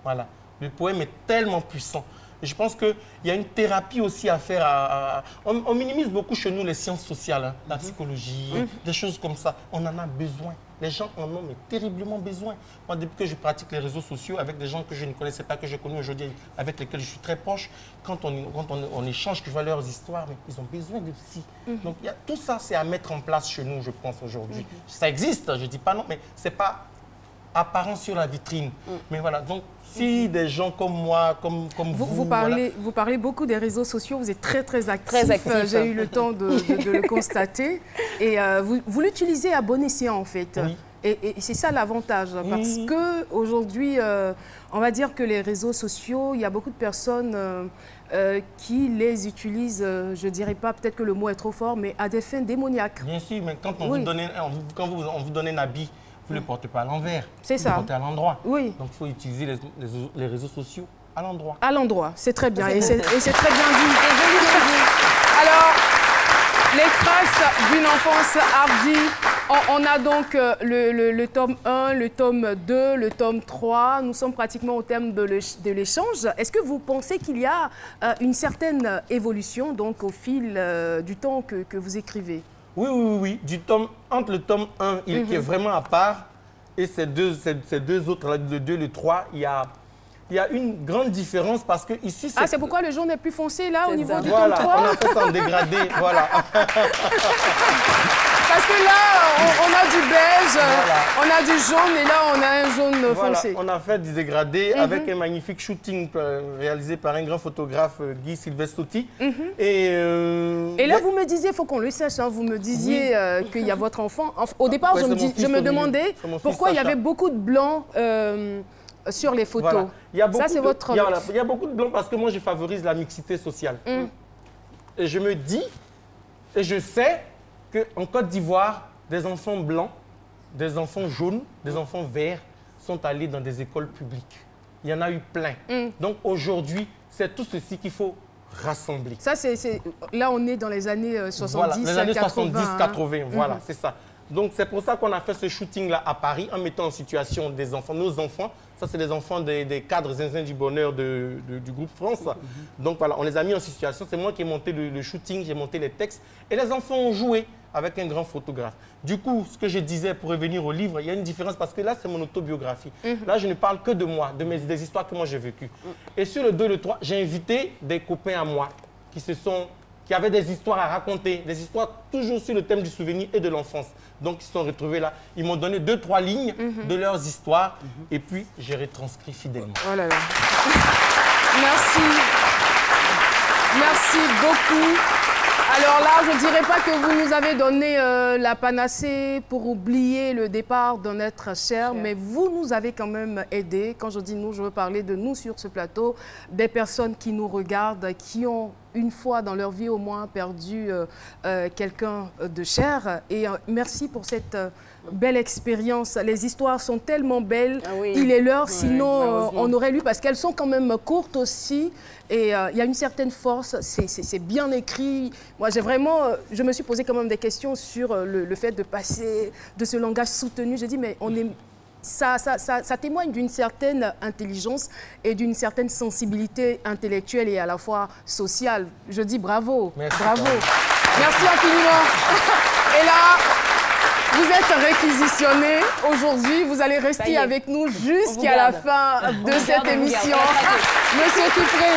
Voilà. Le poème est tellement puissant. Et je pense qu'il y a une thérapie aussi à faire. On minimise beaucoup chez nous les sciences sociales, hein, la psychologie, des choses comme ça. On en a besoin. Les gens en ont mais terriblement besoin. Moi, depuis que je pratique les réseaux sociaux avec des gens que je ne connaissais pas, que je connais aujourd'hui, avec lesquels je suis très proche, quand on échange, que je vois leurs histoires, mais ils ont besoin de psy. Donc, tout ça, c'est à mettre en place chez nous, je pense, aujourd'hui. Ça existe, je ne dis pas non, mais ce n'est pas apparent sur la vitrine. Mais voilà, donc si des gens comme moi, comme vous... Vous parlez beaucoup des réseaux sociaux, vous êtes très actif. J'ai eu le temps de le constater. Et vous l'utilisez à bon escient, en fait. Et c'est ça l'avantage, parce qu'aujourd'hui, on va dire que les réseaux sociaux, il y a beaucoup de personnes qui les utilisent, je ne dirais pas, peut-être que le mot est trop fort, mais à des fins démoniaques. Bien sûr, mais quand on vous donne un habit, vous ne le portez pas à l'envers. C'est ça. Vous le portez à l'endroit. Oui. Donc il faut utiliser les réseaux sociaux à l'endroit. À l'endroit, c'est très bien. Et c'est très bien dit. Alors, les traces d'une enfance hardie, on a donc le tome 1, le tome 2, le tome 3. Nous sommes pratiquement au terme de l'échange. Est-ce que vous pensez qu'il y a une certaine évolution donc, au fil du temps que vous écrivez? Oui. Entre le tome 1, qui est vraiment à part, et ces deux autres, le 2 et le 3, il y a une grande différence parce que ici... c'est pourquoi le jaune est plus foncé là au niveau du tome 3? On a fait ça en dégradé, voilà. Parce que là, on a du beige, on a du jaune et là, on a un jaune foncé. On a fait du dégradé avec un magnifique shooting réalisé par un grand photographe, Guy Silvestotti. Et là, vous me disiez, il faut qu'on le sache, hein, vous me disiez qu'il y a votre enfant. Au départ, je me demandais pourquoi il y avait beaucoup de blancs sur les photos. Voilà. Ça, c'est votre... Il y a beaucoup de blancs parce que moi, je favorise la mixité sociale. Et je me dis, et je sais qu'en Côte d'Ivoire, des enfants blancs, des enfants jaunes, des enfants verts sont allés dans des écoles publiques. Il y en a eu plein. Donc aujourd'hui, c'est tout ceci qu'il faut rassembler. Ça, là, on est dans les années 70, voilà, les années 80, 70, 80, voilà, c'est ça. Donc c'est pour ça qu'on a fait ce shooting-là à Paris, en mettant en situation des enfants, nos enfants. Ça, c'est les enfants des cadres zinzin du bonheur du groupe France. Donc voilà, on les a mis en situation. C'est moi qui ai monté le shooting, j'ai monté les textes. Et les enfants ont joué avec un grand photographe. Du coup, ce que je disais pour revenir au livre, il y a une différence parce que là, c'est mon autobiographie. Là, je ne parle que de moi, des histoires que moi j'ai vécues. Et sur le 2 et le 3, j'ai invité des copains à moi qui avaient des histoires à raconter, des histoires toujours sur le thème du souvenir et de l'enfance. Donc, ils se sont retrouvés là. Ils m'ont donné 2-3 lignes de leurs histoires et puis j'ai retranscrit fidèlement. Oh là là. Merci. Merci beaucoup. Alors là, je ne dirais pas que vous nous avez donné la panacée pour oublier le départ d'un être cher, mais vous nous avez quand même aidés. Quand je dis nous, je veux parler de nous sur ce plateau, des personnes qui nous regardent, qui ont une fois dans leur vie au moins perdu quelqu'un de cher. Et merci pour cette belle expérience. Les histoires sont tellement belles. Il est l'heure, sinon on aurait lu parce qu'elles sont quand même courtes aussi. Et il y a une certaine force, c'est bien écrit. Moi, je me suis posé quand même des questions sur le fait de passer de ce langage soutenu. J'ai dit, mais ça témoigne d'une certaine intelligence et d'une certaine sensibilité intellectuelle et à la fois sociale. Je dis bravo, bravo. Merci infiniment. Et là, vous êtes réquisitionné aujourd'hui. Vous allez rester avec nous jusqu'à la fin de cette émission. Monsieur Kipré.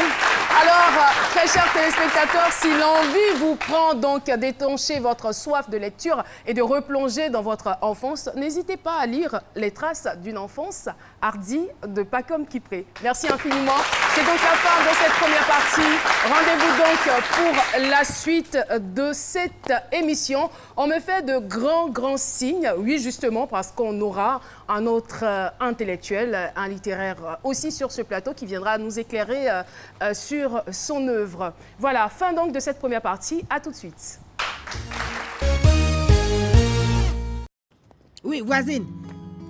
Alors, très chers téléspectateurs, si l'envie vous prend donc d'étancher votre soif de lecture et de replonger dans votre enfance, n'hésitez pas à lire Les traces d'une enfance hardie de Pacom Kipré. Merci infiniment. C'est donc la fin de cette première partie. Rendez-vous donc pour la suite de cette émission. On me fait de grands signes. Oui, justement, parce qu'on aura un autre intellectuel, un littéraire aussi sur ce plateau qui viendra nous éclairer sur son œuvre. Voilà, fin donc de cette première partie. À tout de suite. Oui, voisine.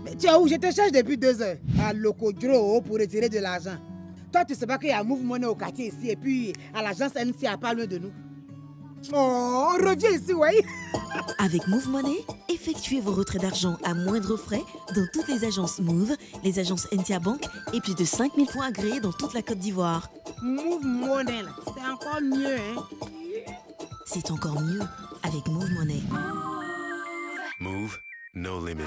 Mais tu es où? Je te cherche depuis 2 heures. À Locodro pour retirer de l'argent. Toi, tu sais pas qu'il y a Move Money au quartier ici et puis à l'agence NCA pas loin de nous. Oh, on revient ici, oui. Avec Move Money, effectuez vos retraits d'argent à moindre frais dans toutes les agences Move, les agences NTA Bank et plus de 5000 points agréés dans toute la Côte d'Ivoire. Move Money, c'est encore mieux, hein. C'est encore mieux avec Move Money. Move, no limit.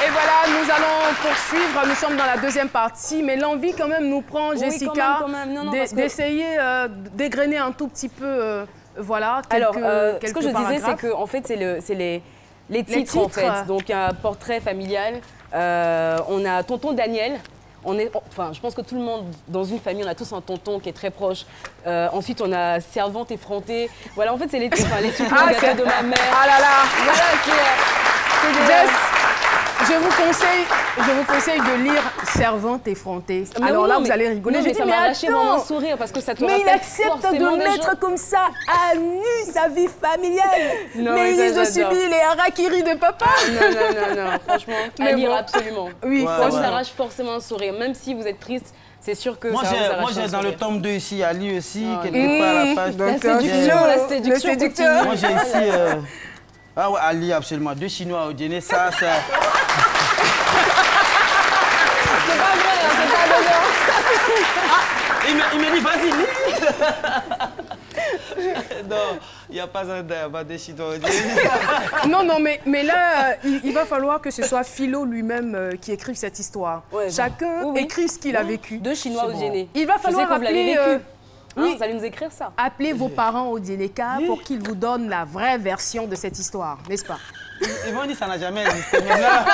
Et voilà, nous allons poursuivre. Nous sommes dans la deuxième partie, mais l'envie quand même nous prend, Jessica, d'essayer d'égrener un tout petit peu, voilà, quelques paragraphes. Ce que je disais, c'est que en fait, c'est les titres, en fait. Donc, un portrait familial. On a tonton Daniel. Enfin, je pense que tout le monde, dans une famille, on a tous un tonton qui est très proche. Ensuite, on a servante effrontée. Voilà, en fait, c'est les titres, les sucres gâteaux de ma mère. Ah là là. Voilà, c'est je vous conseille de lire Servante effrontée. Alors là, vous allez rigoler. Non, mais ça m'a lâché vraiment un sourire parce que ça te mais il accepte de mettre comme ça à nu sa vie familiale. Non, mais il a subi les harakiri de papa. Non, franchement, à lire absolument. Oui, ça vous arrache forcément un sourire. Même si vous êtes triste, c'est sûr que moi, ça vous arrache moi, j'ai dans le tome 2 ici, Ali aussi, quelque part à la page. La séduction. Moi, j'ai ici... Ah ouais, Ali, absolument. 2 Chinois au dîner, ça, c'est... C'est pas vrai, hein, c'est pas dedans. Il me dit, vas-y, lis. Non, il n'y a pas de Chinois au dîner. Non, mais là, il va falloir que ce soit Philo lui-même qui écrive cette histoire. Ouais, chacun écrit ce qu'il a vécu. 2 Chinois au dîner. Il va falloir appeler... Oui, vous allez nous écrire ça. Appelez vos parents au Djeneka pour qu'ils vous donnent la vraie version de cette histoire, n'est-ce pas? Ils vont dire que ça n'a jamais existé. Mais là,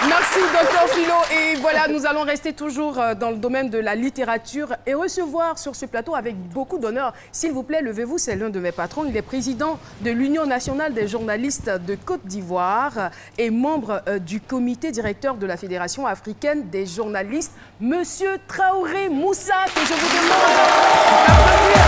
merci, Dr Philo. Et voilà, nous allons rester toujours dans le domaine de la littérature et recevoir sur ce plateau avec beaucoup d'honneur. S'il vous plaît, levez-vous, c'est l'un de mes patrons. Il est président de l'Union nationale des journalistes de Côte d'Ivoire et membre du comité directeur de la Fédération africaine des journalistes, Monsieur Traoré Moussa, que je vous demande d'applaudir.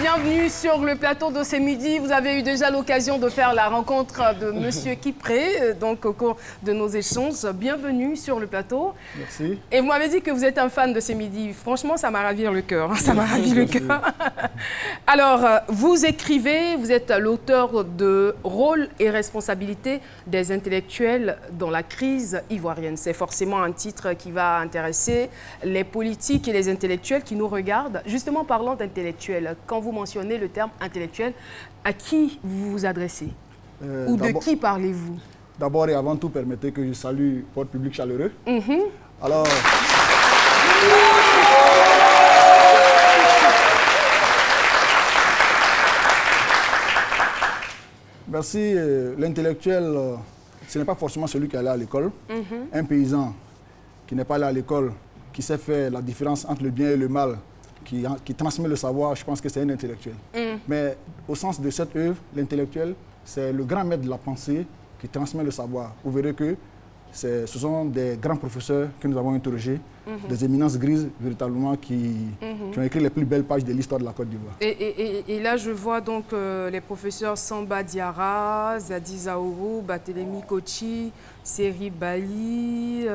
Bienvenue sur le plateau de ce midi. Vous avez eu déjà l'occasion de faire la rencontre de Monsieur Kipré, donc au cours de nos échanges. Bienvenue sur le plateau. Merci. Et vous m'avez dit que vous êtes un fan de ce midi. Franchement, ça m'a ravi le cœur. Ça m'a ravi le cœur. Alors, vous écrivez, vous êtes l'auteur de Rôle et responsabilité des intellectuels dans la crise ivoirienne. C'est forcément un titre qui va intéresser les politiques et les intellectuels qui nous regardent. Justement, parlant d'intellectuels, quand vous mentionnez le terme intellectuel, à qui vous vous adressez ou de qui parlez-vous? D'abord et avant tout, permettez que je salue votre public chaleureux. Alors... Merci. L'intellectuel, ce n'est pas forcément celui qui est allé à l'école. Un paysan qui n'est pas allé à l'école, qui sait faire la différence entre le bien et le mal, qui transmet le savoir, je pense que c'est un intellectuel. Mais au sens de cette œuvre, l'intellectuel, c'est le grand maître de la pensée qui transmet le savoir. Vous verrez que ce sont des grands professeurs que nous avons interrogés, des éminences grises, véritablement, qui ont écrit les plus belles pages de l'histoire de la Côte d'Ivoire. Et là, je vois donc les professeurs Samba Diarra, Zadi Zaourou, Barthélémy Kochi, Seri Bali,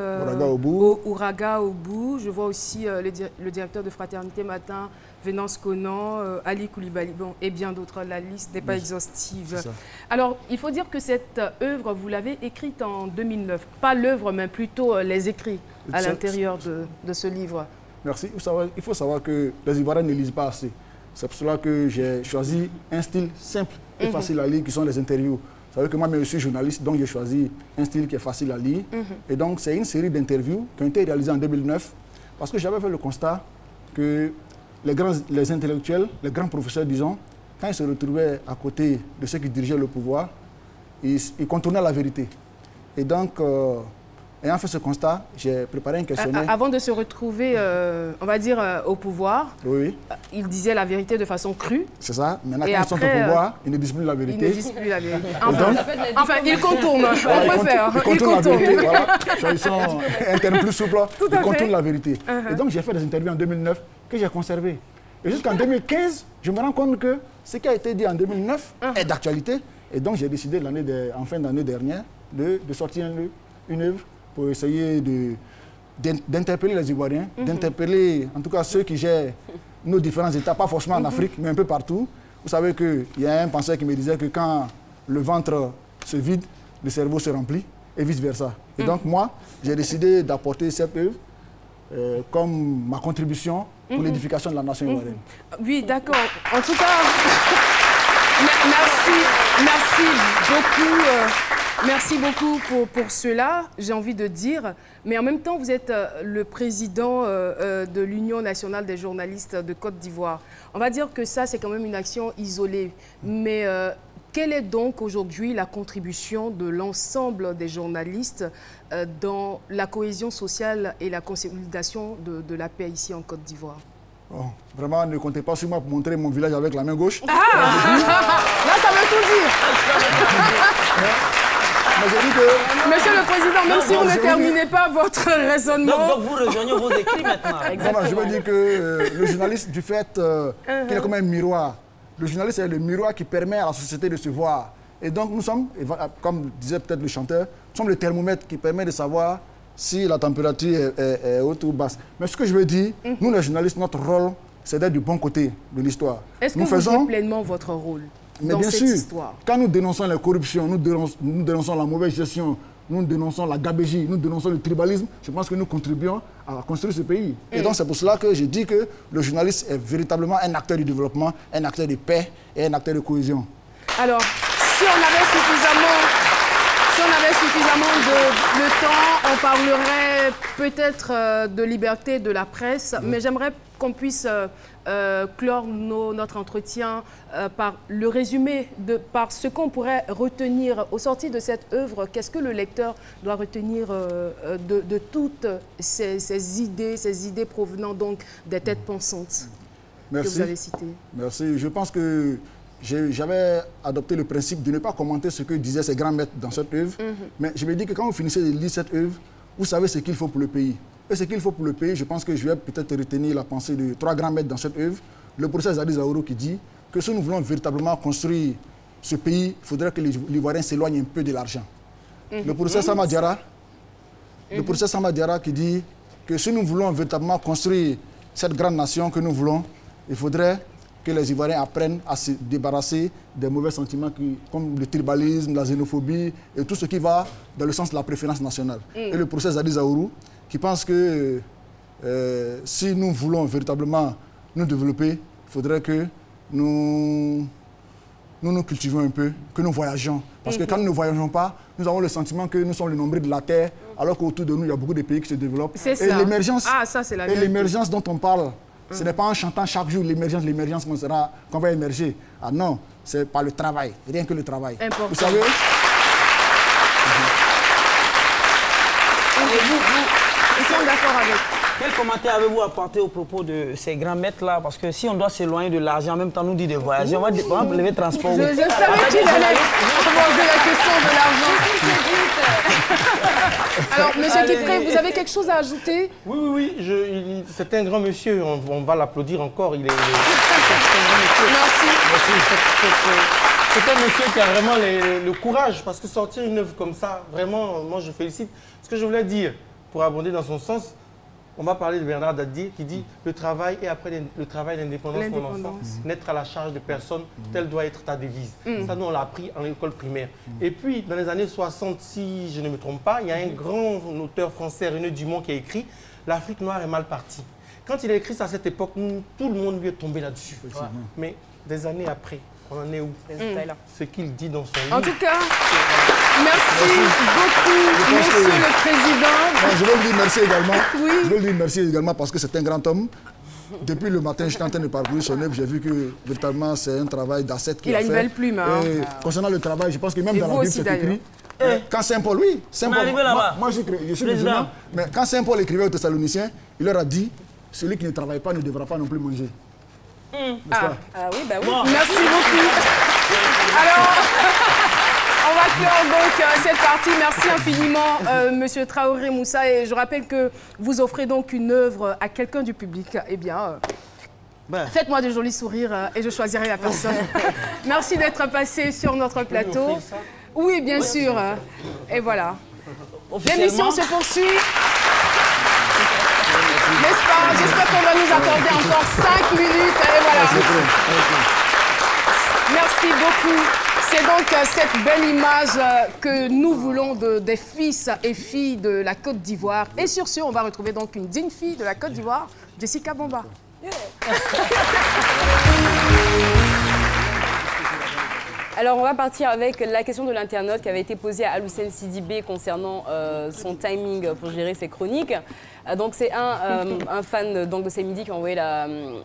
Ouraga Obou. Je vois aussi le directeur de Fraternité Matin, Venance Conan, Ali Koulibaly, et bien d'autres. La liste n'est pas exhaustive. Alors, il faut dire que cette œuvre, vous l'avez écrite en 2009. Pas l'œuvre, mais plutôt les écrits à l'intérieur de ce livre. Merci. Il faut savoir que les Ivoiriens ne lisent pas assez. C'est pour cela que j'ai choisi un style simple et facile à lire, qui sont les interviews. Vous savez que moi, je suis journaliste, donc j'ai choisi un style qui est facile à lire. Et donc, c'est une série d'interviews qui ont été réalisées en 2009, parce que j'avais fait le constat que les intellectuels, les grands professeurs, disons, quand ils se retrouvaient à côté de ceux qui dirigeaient le pouvoir, ils contournaient la vérité. Et donc, ayant fait ce constat, j'ai préparé un questionnaire. Avant de se retrouver, on va dire, au pouvoir, ils disaient la vérité de façon crue. C'est ça. Maintenant, quand ils sont au pouvoir, ils ne disent plus la vérité. Ils ne disent plus la vérité. Enfin, ils contournent. On préfère. Ils contournent la vérité. Voilà. Choisissons un terme plus souple. Ils contournent la vérité. Et donc, j'ai fait des interviews en 2009 que j'ai conservées. Et jusqu'en 2015, je me rends compte que ce qui a été dit en 2009 est d'actualité. Et donc, j'ai décidé en fin d'année dernière de sortir une œuvre pour essayer d'interpeller les Ivoiriens, d'interpeller en tout cas ceux qui gèrent nos différents États, pas forcément en Afrique, mais un peu partout. Vous savez qu'il y a un penseur qui me disait que quand le ventre se vide, le cerveau se remplit, et vice-versa. Et donc moi, j'ai décidé d'apporter cette œuvre comme ma contribution pour l'édification de la nation ivoirienne. Oui, d'accord. En tout cas, merci beaucoup. Merci beaucoup pour cela, j'ai envie de dire. Mais en même temps, vous êtes le président de l'Union nationale des journalistes de Côte d'Ivoire. On va dire que ça, c'est quand même une action isolée. Mais quelle est donc aujourd'hui la contribution de l'ensemble des journalistes dans la cohésion sociale et la consolidation de la paix ici en Côte d'Ivoire? Bon, vraiment, ne comptez pas sur moi pour montrer mon village avec la main gauche. Ah là, ça veut tout dire. Monsieur le Président, même si vous ne terminez pas votre raisonnement... Donc vous rejoignez vos écrits maintenant. Exactement. Je veux dire que le journaliste, du fait qu'il est comme un miroir, le journaliste est le miroir qui permet à la société de se voir. Et donc nous sommes, comme disait peut-être le chanteur, nous sommes le thermomètre qui permet de savoir si la température est haute ou basse. Mais ce que je veux dire, nous les journalistes, notre rôle, c'est d'être du bon côté de l'histoire. Est-ce que vous jouez pleinement votre rôle dans cette histoire? Quand nous dénonçons la corruption, nous dénonçons la mauvaise gestion, nous dénonçons la gabégie, nous dénonçons le tribalisme, je pense que nous contribuons à construire ce pays. Et donc c'est pour cela que je dis que le journaliste est véritablement un acteur du développement, un acteur de paix et un acteur de cohésion. Alors, si on avait suffisamment de temps, on parlerait peut-être de liberté de la presse, mais j'aimerais qu'on puisse clore notre entretien par le résumé, par ce qu'on pourrait retenir au sortir de cette œuvre. Qu'est-ce que le lecteur doit retenir de toutes ces idées provenant donc des têtes pensantes que vous avez citées? Merci. Je pense que j'avais adopté le principe de ne pas commenter ce que disaient ces grands maîtres dans cette œuvre, mais je me dis que quand vous finissez de lire cette œuvre, vous savez ce qu'il faut pour le pays. Et ce qu'il faut pour le pays, je pense que je vais peut-être retenir la pensée de 3 grands maîtres dans cette œuvre. Le professeur Zadie Zaouro qui dit que si nous voulons véritablement construire ce pays, il faudrait que l'Ivoirien s'éloigne un peu de l'argent. Le professeur Sama Diarra qui dit que si nous voulons véritablement construire cette grande nation que nous voulons, il faudrait que les Ivoiriens apprennent à se débarrasser des mauvais sentiments comme le tribalisme, la xénophobie et tout ce qui va dans le sens de la préférence nationale. Et le professeur Zadie Zaouro qui pense que si nous voulons véritablement nous développer, il faudrait que nous cultivons un peu, que nous voyageons. Parce que quand nous ne voyageons pas, nous avons le sentiment que nous sommes le nombril de la Terre, alors qu'autour de nous, il y a beaucoup de pays qui se développent. Et l'émergence dont on parle, ce n'est pas en chantant chaque jour l'émergence qu'on va émerger. Ah non, c'est par le travail, rien que le travail. Important. Vous savez Ils sont d'accord avec. Quel commentaire avez-vous apporté au propos de ces grands maîtres-là? Parce que si on doit s'éloigner de l'argent, en même temps nous dit de voyager, on va lever le transport. Je savais qu'il allait poser la question de l'argent. Alors, monsieur Kipré, vous avez quelque chose à ajouter? Oui, c'est un grand monsieur, on va l'applaudir encore. Merci. C'est un monsieur qui a vraiment le courage, parce que sortir une œuvre comme ça, vraiment, moi je félicite. Ce que je voulais dire, pour abonder dans son sens, on va parler de Bernard Dadier qui dit le travail et après le travail, l'indépendance, mon enfant, n'être à la charge de personne, telle doit être ta devise. Ça, nous, on l'a appris en école primaire. Et puis, dans les années 60, si je ne me trompe pas, il y a un grand auteur français, René Dumont, qui a écrit « L'Afrique noire est mal partie ». Quand il a écrit ça à cette époque, tout le monde lui est tombé là-dessus. Mais des années après, on en est où? Ce qu'il dit dans son livre. En tout cas, merci beaucoup, monsieur le Président. Je veux lui dire merci également. Je veux lui dire merci également parce que c'est un grand homme. Depuis le matin, je suis en train de parcourir son œuvre. J'ai vu que véritablement c'est un travail d'ascète qu'il a fait. Il a une belle plume. Concernant le travail, je pense que même dans la Bible, c'est écrit. Quand Saint Paul, moi je suis musulman, mais quand Saint Paul écrivait aux Thessaloniciens, il leur a dit celui qui ne travaille pas ne devra pas non plus manger. Oui, bah oui. Bon. Merci beaucoup. Alors, on va clore donc cette partie. Merci infiniment, monsieur Traoré Moussa. Et je rappelle que vous offrez donc une œuvre à quelqu'un du public. Eh bien, faites-moi de jolis sourires et je choisirai la personne. Merci d'être passé sur notre plateau. Oui, bien sûr. Et voilà. L'émission se poursuit. N'est-ce pas? J'espère qu'on va nous accorder encore 5 minutes. Et voilà. Merci beaucoup. C'est donc cette belle image que nous voulons des fils et filles de la Côte d'Ivoire. Et sur ce, on va retrouver donc une digne fille de la Côte d'Ivoire, Jessica Bomba. Alors, on va partir avec la question de l'internaute qui avait été posée à Aloussène Sidibé concernant son timing pour gérer ses chroniques. Donc, c'est un fan donc, de C'est Midi qui a envoyé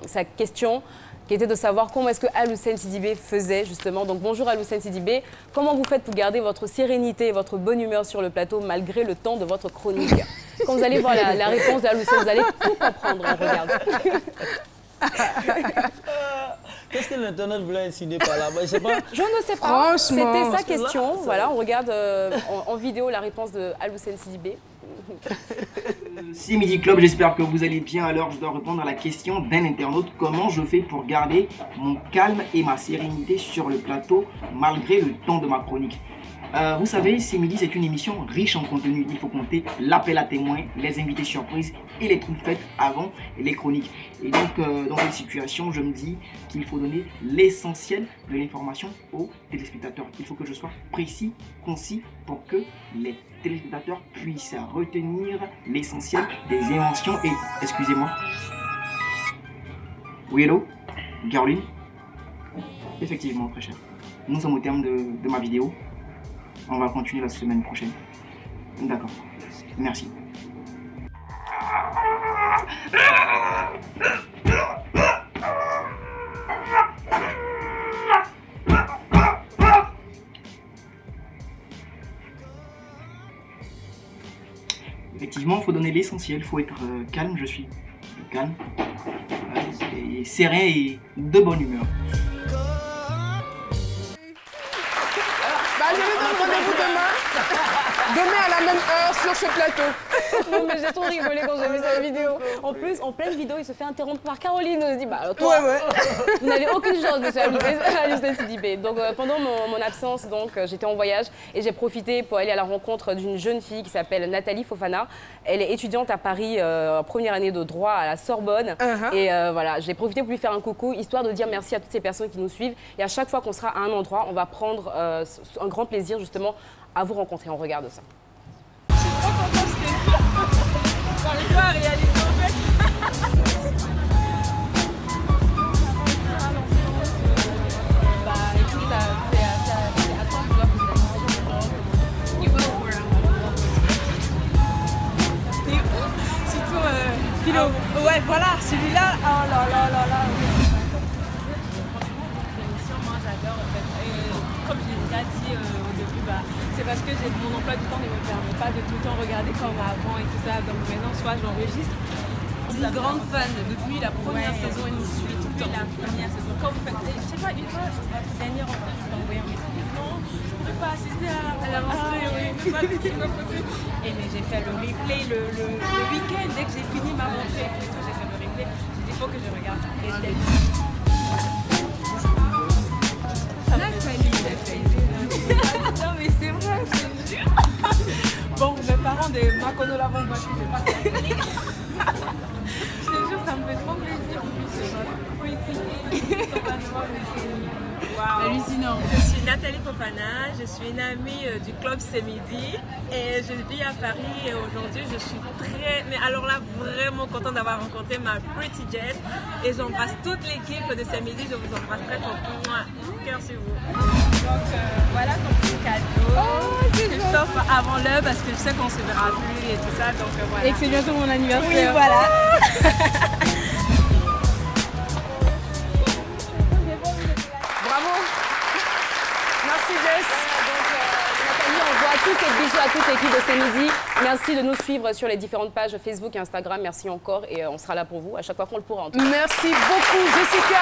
sa question. qui était de savoir comment est-ce que Al-Hussein Sidibé faisait justement. Donc bonjour Al-Hussein Sidibé, comment vous faites pour garder votre sérénité et votre bonne humeur sur le plateau malgré le temps de votre chronique? Quand vous allez voir la réponse d'Al-Hussein, vous allez tout comprendre, on regarde. Qu'est-ce que l'internet voulait insinuer par là? Je sais pas. Je ne sais pas. C'était sa question. Voilà, on regarde en vidéo la réponse de Al-Hussein Sidibé. C'est Midi Club, j'espère que vous allez bien. Alors, je dois répondre à la question d'un internaute. Comment je fais pour garder mon calme et ma sérénité sur le plateau malgré le temps de ma chronique? Vous savez, C'est Midi, c'est une émission riche en contenu. Il faut compter l'appel à témoins, les invités surprises et les trucs faits avant les chroniques. Et donc, dans cette situation, je me dis qu'il faut donner l'essentiel de l'information aux téléspectateurs. Il faut que je sois précis, concis pour que les téléspectateurs puissent retenir l'essentiel des inventions et... Excusez-moi. Oui, hello? Caroline? Effectivement, très cher. Nous sommes au terme de ma vidéo. On va continuer la semaine prochaine. D'accord. Merci. Effectivement, il faut donner l'essentiel, il faut être calme, je suis calme, et serein et de bonne humeur. Je vous donne rendez-vous demain à la même heure sur ce plateau. Non mais j'ai trop rigolé quand j'ai vu cette vidéo. En plus, en pleine vidéo, il se fait interrompre par Caroline. On se dit, bah toi, vous n'avez aucune chance, monsieur Al-Hussein Sidibé. Donc pendant mon absence, j'étais en voyage et j'ai profité pour aller à la rencontre d'une jeune fille qui s'appelle Nathalie Fofana. Elle est étudiante à Paris, première année de droit à la Sorbonne. Et voilà, j'ai profité pour lui faire un coucou, histoire de dire merci à toutes ces personnes qui nous suivent. Et à chaque fois qu'on sera à un endroit, on va prendre un grand plaisir justement à vous rencontrer. On regarde ça. Je suis trop contente, j'arrive pas à réaliser en fait. Bah écoute, c'est à toi que je dois poser la question. You will where T'es où? Surtout Philo. Ouais voilà, celui-là, oh là là là là. L'émission, moi j'adore en fait. Et comme je l'ai déjà dit au début, c'est parce que mon emploi du temps ne me permet pas de tout le temps regarder comme avant et tout ça. Donc maintenant, soit j'enregistre. Je suis une grande fan depuis la première saison et nous suivons tout le temps. La première saison. Quand vous faites, je sais pas, une fois, votre dernière rentrée, je vous ai envoyé un message. Non, je ne peux pas assister à la rentrée. Oui, c'est pas possible. Et mais j'ai fait le replay le week-end. Dès que j'ai fini ma rentrée, j'ai fait le replay. J'ai dit, il faut que je regarde ça. Et je l'ai vu. Non mais c'est vrai, je te jure. Bon, mes parents de Makono l'avant battu, je vais pas terminer. Je te jure, ça me fait trop plaisir. En plus, c'est hallucinant. Je suis Nathalie Fofana, je suis une amie du club C'est Midi et je vis à Paris et aujourd'hui je suis mais alors là vraiment contente d'avoir rencontré ma Pretty Jess et j'embrasse toute l'équipe de C'est Midi, je vous embrasse très fort. Cœur sur vous. Donc voilà ton petit cadeau que je t'offre avant l'heure parce que je sais qu'on se verra plus et tout ça, donc voilà. Et que c'est bientôt mon anniversaire. Oui, voilà. Bravo. Merci Jess. Nathalie, on voit tous ces bisous à toute l'équipe de C'est Midi. Merci de nous suivre sur les différentes pages Facebook et Instagram. Merci encore et on sera là pour vous à chaque fois qu'on le pourra. En tout cas. Merci beaucoup Jessica.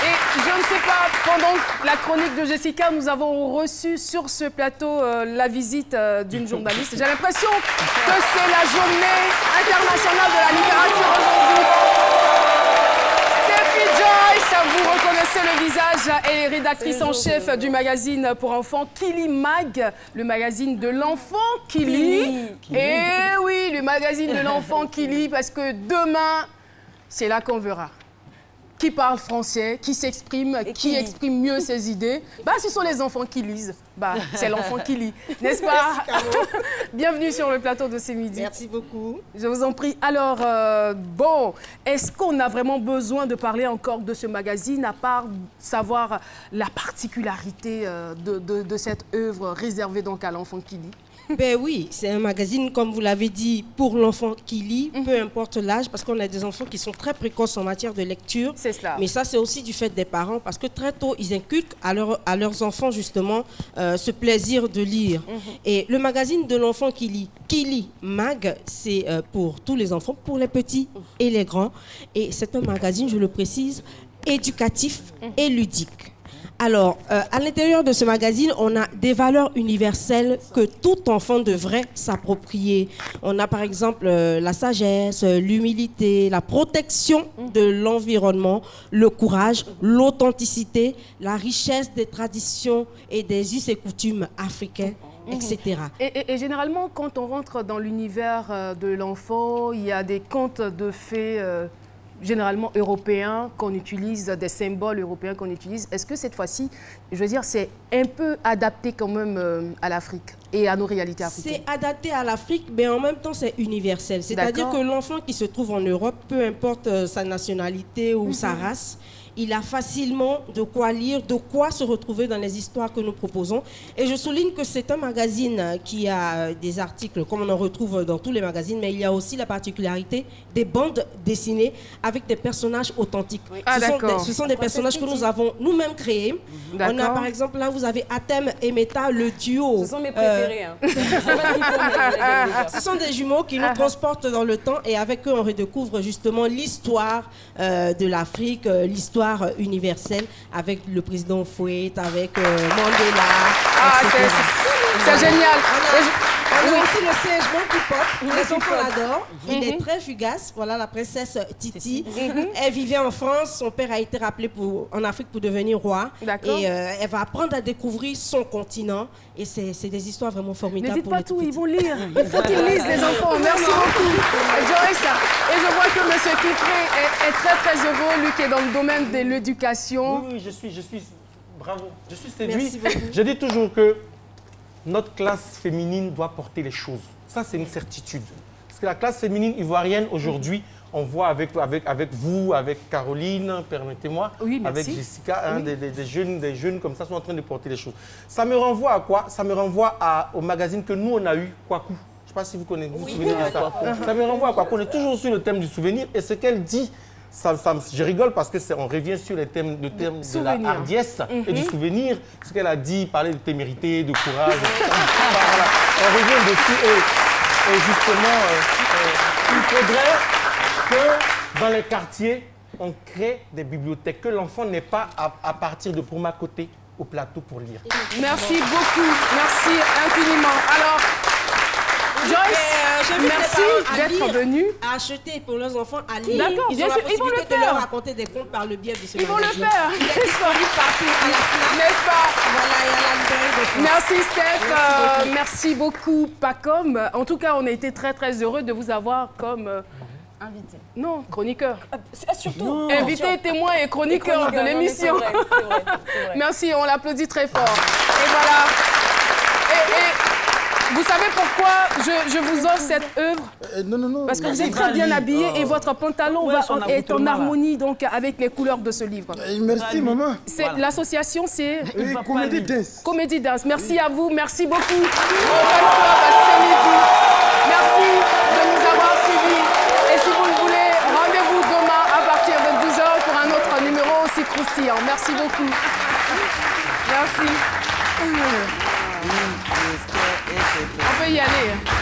Et je ne sais pas, pendant la chronique de Jessica, nous avons reçu sur ce plateau la visite d'une journaliste. J'ai l'impression que c'est la journée internationale de la littérature aujourd'hui. Steffi Joyce, vous reconnaissez le visage. Elle est rédactrice en chef du magazine pour enfants Kili Mag, le magazine de l'enfant qui lit. Et oui, le magazine de l'enfant qui lit, parce que demain, c'est là qu'on verra. Qui parle français, qui s'exprime, qui exprime mieux ses idées. Bah, ce sont les enfants qui lisent. Bah, c'est l'enfant qui lit, n'est-ce pas? Bienvenue sur le plateau de C'est Midi. Merci beaucoup. Je vous en prie. Alors, bon, est-ce qu'on a vraiment besoin de parler encore de ce magazine, à part savoir la particularité de cette œuvre réservée donc à l'enfant qui lit? Ben oui, c'est un magazine, comme vous l'avez dit, pour l'enfant qui lit, peu importe l'âge, parce qu'on a des enfants qui sont très précoces en matière de lecture. C'est cela. Mais ça, c'est aussi du fait des parents, parce que très tôt, ils inculquent à leurs enfants, justement, ce plaisir de lire. Et le magazine de l'enfant qui lit Mag, c'est pour tous les enfants, pour les petits et les grands. Et c'est un magazine, je le précise, éducatif et ludique. Alors, à l'intérieur de ce magazine, on a des valeurs universelles que tout enfant devrait s'approprier. On a par exemple la sagesse, l'humilité, la protection de l'environnement, le courage, l'authenticité, la richesse des traditions et des us et coutumes africains, etc. Et généralement, quand on rentre dans l'univers de l'enfant, il y a des contes de fées généralement européens qu'on utilise, des symboles européens qu'on utilise. Est-ce que cette fois-ci, je veux dire, c'est un peu adapté quand même à l'Afrique et à nos réalités africaines? C'est adapté à l'Afrique, mais en même temps, c'est universel. C'est-à-dire que l'enfant qui se trouve en Europe, peu importe sa nationalité ou sa race, il a facilement de quoi lire, de quoi se retrouver dans les histoires que nous proposons. Et je souligne que c'est un magazine qui a des articles, comme on en retrouve dans tous les magazines, mais il y a aussi la particularité des bandes dessinées avec des personnages authentiques. Ce sont des personnages que nous avons nous-mêmes créés. On a par exemple, là, vous avez Atem et Meta, le duo. Ce sont mes préférés. Ce sont des jumeaux qui nous transportent dans le temps et avec eux, on redécouvre justement l'histoire de l'Afrique, l'histoire universelle avec le président Fouet, avec Mandela. C'est génial. On a aussi le singe Monkey Pop, les enfants l'adorent. Il est très fugace. Voilà la princesse Titi. Elle vivait en France, son père a été rappelé en Afrique pour devenir roi. Et elle va apprendre à découvrir son continent. Et c'est des histoires vraiment formidables. Ne dites pas tout, ils vont lire. Il faut qu'ils lisent, les enfants. Merci beaucoup, Joyce. Et je vois que M. Kipré est très très heureux, lui qui est dans le domaine de l'éducation. Oui, je suis bravo. Je suis séduit. Je dis toujours que notre classe féminine doit porter les choses. Ça, c'est une certitude. Parce que la classe féminine ivoirienne, aujourd'hui, on voit avec vous, avec Caroline, permettez-moi, avec Jessica, des jeunes comme ça sont en train de porter les choses. Ça me renvoie à quoi? Ça me renvoie au magazine que nous, on a eu, Kwaku. Je ne sais pas si vous connaissez, vous vous souvenez de ça. Ça me renvoie à Kwaku. On est toujours sur le thème du souvenir et ce qu'elle dit, je rigole parce qu'on revient sur les thèmes de la hardiesse et du souvenir. Ce qu'elle a dit, parler de témérité, de courage. Voilà. On revient dessus et justement, il faudrait que dans les quartiers, on crée des bibliothèques, que l'enfant n'ait pas à partir de Pour ma côté au plateau pour lire. Merci beaucoup, merci infiniment. Alors, Joyce, merci d'être venue. À acheter pour leurs enfants à lire. D'accord, ils ont la possibilité de leur raconter des contes par le biais de ce Ils vont le faire. Il est disponible partout à la FNAC. N'est-ce pas? Voilà, et à la librairie de France. Merci Steph, merci beaucoup Pacom. En tout cas, on a été très très heureux de vous avoir comme... invité. Non, chroniqueur. Surtout. Non. Invité, témoin et chroniqueur de l'émission. Merci, on l'applaudit très fort. Et voilà. Et vous savez pourquoi je vous offre cette œuvre? Non. Parce que vous êtes très bien habillé et votre pantalon est en harmonie donc, avec les couleurs de ce livre. Merci, maman. L'association, c'est... Comédie Dance. Comédie Dance. Merci à vous. Merci beaucoup. Merci de nous avoir suivis. Et si vous le voulez, rendez-vous demain à partir de 12h pour un autre numéro aussi croustillant. Merci beaucoup. Merci. On peut y aller.